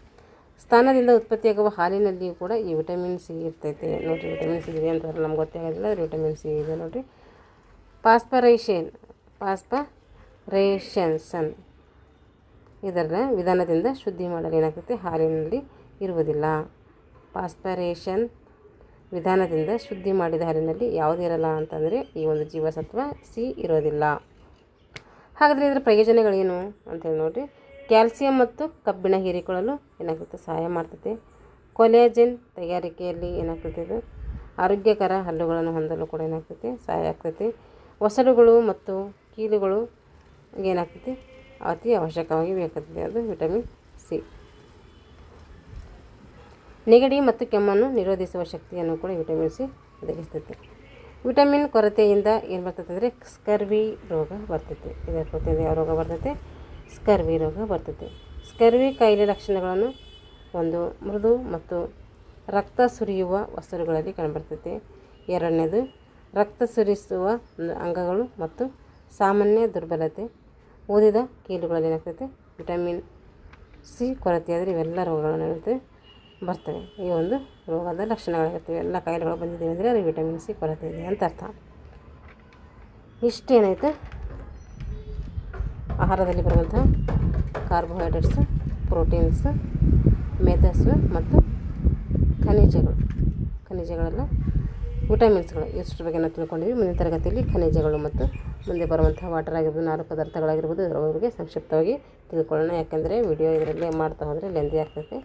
ಸ್ಥಾನದಿಂದ ಉತ್ಪತ್ತಿಯಾಗುವ ಹಾಲಿನಲ್ಲಿಯೂ ಕೂಡ ಈ ವಿಟಮಿನ್ ಸಿ ಇರ್ತೈತೆ. ನೋಡಿರಿ, ವಿಟಮಿನ್ ಸಿ ಇದೆ ಅಂತಂದ್ರೆ ನಮ್ಗೆ ಗೊತ್ತೇ ಆಗೋದಿಲ್ಲ, ಅದ್ರ ವಿಟಮಿನ್ ಸಿ ಇದೆ ನೋಡಿರಿ. ಪಾಸ್ಪರೇಷನ್ ಇದರ ವಿಧಾನದಿಂದ ಶುದ್ಧಿ ಮಾಡಲು ಏನಾಗ್ತೈತಿ? ಹಾಲಿನಲ್ಲಿ ಇರುವುದಿಲ್ಲ. ಪಾಸ್ಪರೇಷನ್ ವಿಧಾನದಿಂದ ಶುದ್ಧಿ ಮಾಡಿದ ಹಾಲಿನಲ್ಲಿ ಯಾವುದಿರಲ್ಲ ಅಂತಂದರೆ ಈ ಒಂದು ಜೀವಸತ್ವ ಸಿ ಇರೋದಿಲ್ಲ. ಹಾಗಾದರೆ ಇದರ ಪ್ರಯೋಜನಗಳೇನು ಅಂತೇಳಿ ನೋಡಿರಿ. ಕ್ಯಾಲ್ಸಿಯಂ ಮತ್ತು ಕಬ್ಬಿಣ ಹೀರಿಕೊಳ್ಳಲು ಏನಾಗ್ತೈತೆ? ಸಹಾಯ ಮಾಡ್ತೈತೆ. ಕೊಲಾಜೆನ್ ತಯಾರಿಕೆಯಲ್ಲಿ ಏನಾಗ್ತೈತೆ? ಇದು ಆರೋಗ್ಯಕರ ಹಲ್ಲುಗಳನ್ನು ಹೊಂದಲು ಕೂಡ ಏನಾಗ್ತೈತೆ? ಸಹಾಯ ಆಗ್ತೈತೆ. ಒಸಡುಗಳು ಮತ್ತು ಕೀಲುಗಳು ಏನಾಗ್ತೈತಿ? ಅತಿ ಅವಶ್ಯಕವಾಗಿ ಬೇಕಾಗ್ತದೆ. ಅದು ವಿಟಮಿನ್ ಸಿ. ನೆಗಡಿ ಮತ್ತು ಕೆಮ್ಮನ್ನು ನಿರೋಧಿಸುವ ಶಕ್ತಿಯನ್ನು ಕೂಡ ವಿಟಮಿನ್ ಸಿ ಒದಗಿಸ್ತೈತೆ. ವಿಟಮಿನ್ ಕೊರತೆಯಿಂದ ಏನು ಬರ್ತೈತೆ ಅಂದರೆ ಸ್ಕರ್ವಿ ರೋಗ ಬರ್ತೈತೆ. ಇದರ ಕೊರತೆಯಿಂದ ಯಾವ ರೋಗ ಬರ್ತೈತೆ? ಸ್ಕರ್ವಿ ರೋಗ ಬರ್ತೈತೆ. ಸ್ಕರ್ವಿ ಕಾಯಿಲೆ ಲಕ್ಷಣಗಳನ್ನು ಒಂದು ಮೃದು ಮತ್ತು ರಕ್ತ ಸುರಿಯುವ ವಸ್ತುಗಳಲ್ಲಿ ಕಂಡುಬರ್ತೈತೆ. ಎರಡನೇದು ರಕ್ತ ಸುರಿಸುವ ಅಂಗಗಳು ಮತ್ತು ಸಾಮಾನ್ಯ ದುರ್ಬಲತೆ. ಊದಿದ ಕೀಲುಗಳಲ್ಲಿ ಏನಾಗ್ತೈತೆ? ವಿಟಮಿನ್ ಸಿ ಕೊರತೆಯಾದರೆ ಇವೆಲ್ಲ ರೋಗಗಳನ್ನು ಬರ್ತವೆ. ಈ ಒಂದು ರೋಗದ ಲಕ್ಷಣಗಳಾಗಿರ್ತವೆ. ಎಲ್ಲ ಕಾಯಿಲೆಗಳು ಬಂದಿದ್ದೇವೆ ಅಂದರೆ ಅದು ವಿಟಮಿನ್ ಸಿ ಕೊರತೆ ಇದೆ ಅಂತ ಅರ್ಥ. ಇಷ್ಟೇನೈತೆ ಆಹಾರದಲ್ಲಿ ಬರುವಂಥ ಕಾರ್ಬೋಹೈಡ್ರೇಟ್ಸು, ಪ್ರೋಟೀನ್ಸು, ಮೆದಸ್ಸು ಮತ್ತು ಖನಿಜಗಳೆಲ್ಲ ವಿಟಮಿನ್ಸ್ಗಳು ಇಷ್ಟರ ಬಗ್ಗೆ ನಾವು ತಿಳ್ಕೊಂಡಿವಿ. ಮುಂದಿನ ತರಗತಿಯಲ್ಲಿ ಖನಿಜಗಳು ಮತ್ತು ಮುಂದೆ ಬರುವಂಥ ವಾಟರ್ ಆಗಿರ್ಬೋದು, ನಾರು ಪದಾರ್ಥಗಳಾಗಿರ್ಬೋದು ಇದರ ಬಗ್ಗೆ ಸಂಕ್ಷಿಪ್ತವಾಗಿ ತಿಳ್ಕೊಳ್ಳೋಣ. ಯಾಕೆಂದರೆ ವಿಡಿಯೋ ಇದರಲ್ಲೇ ಮಾಡ್ತಾ ಹೋದರೆ ಲೆಂದಿ ಆಗ್ತೈತೆ.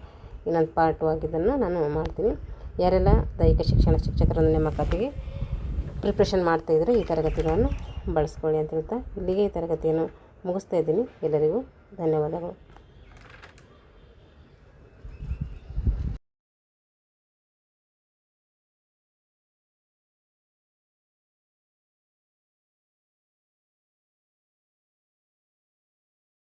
ಇನ್ನೊಂದು ಪಾರ್ಟ್ 2 ಆಗಿದ್ದನ್ನು ನಾನು ಮಾಡ್ತೀನಿ. ಯಾರೆಲ್ಲ ದೈಹಿಕ ಶಿಕ್ಷಣ ಶಿಕ್ಷಕರನ್ನು ನೇಮಕಾತಿಗೆ ಪ್ರಿಪ್ರೇಷನ್ ಮಾಡ್ತಾಯಿದ್ರೆ ಈ ತರಗತಿಗಳನ್ನು ಬಳಸ್ಕೊಳ್ಳಿ ಅಂತ ಹೇಳ್ತಾ ಇಲ್ಲಿಗೆ ಈ ತರಗತಿಯನ್ನು ಮುಗಿಸ್ತಾ ಇದ್ದೀನಿ. ಎಲ್ಲರಿಗೂ ಧನ್ಯವಾದಗಳು.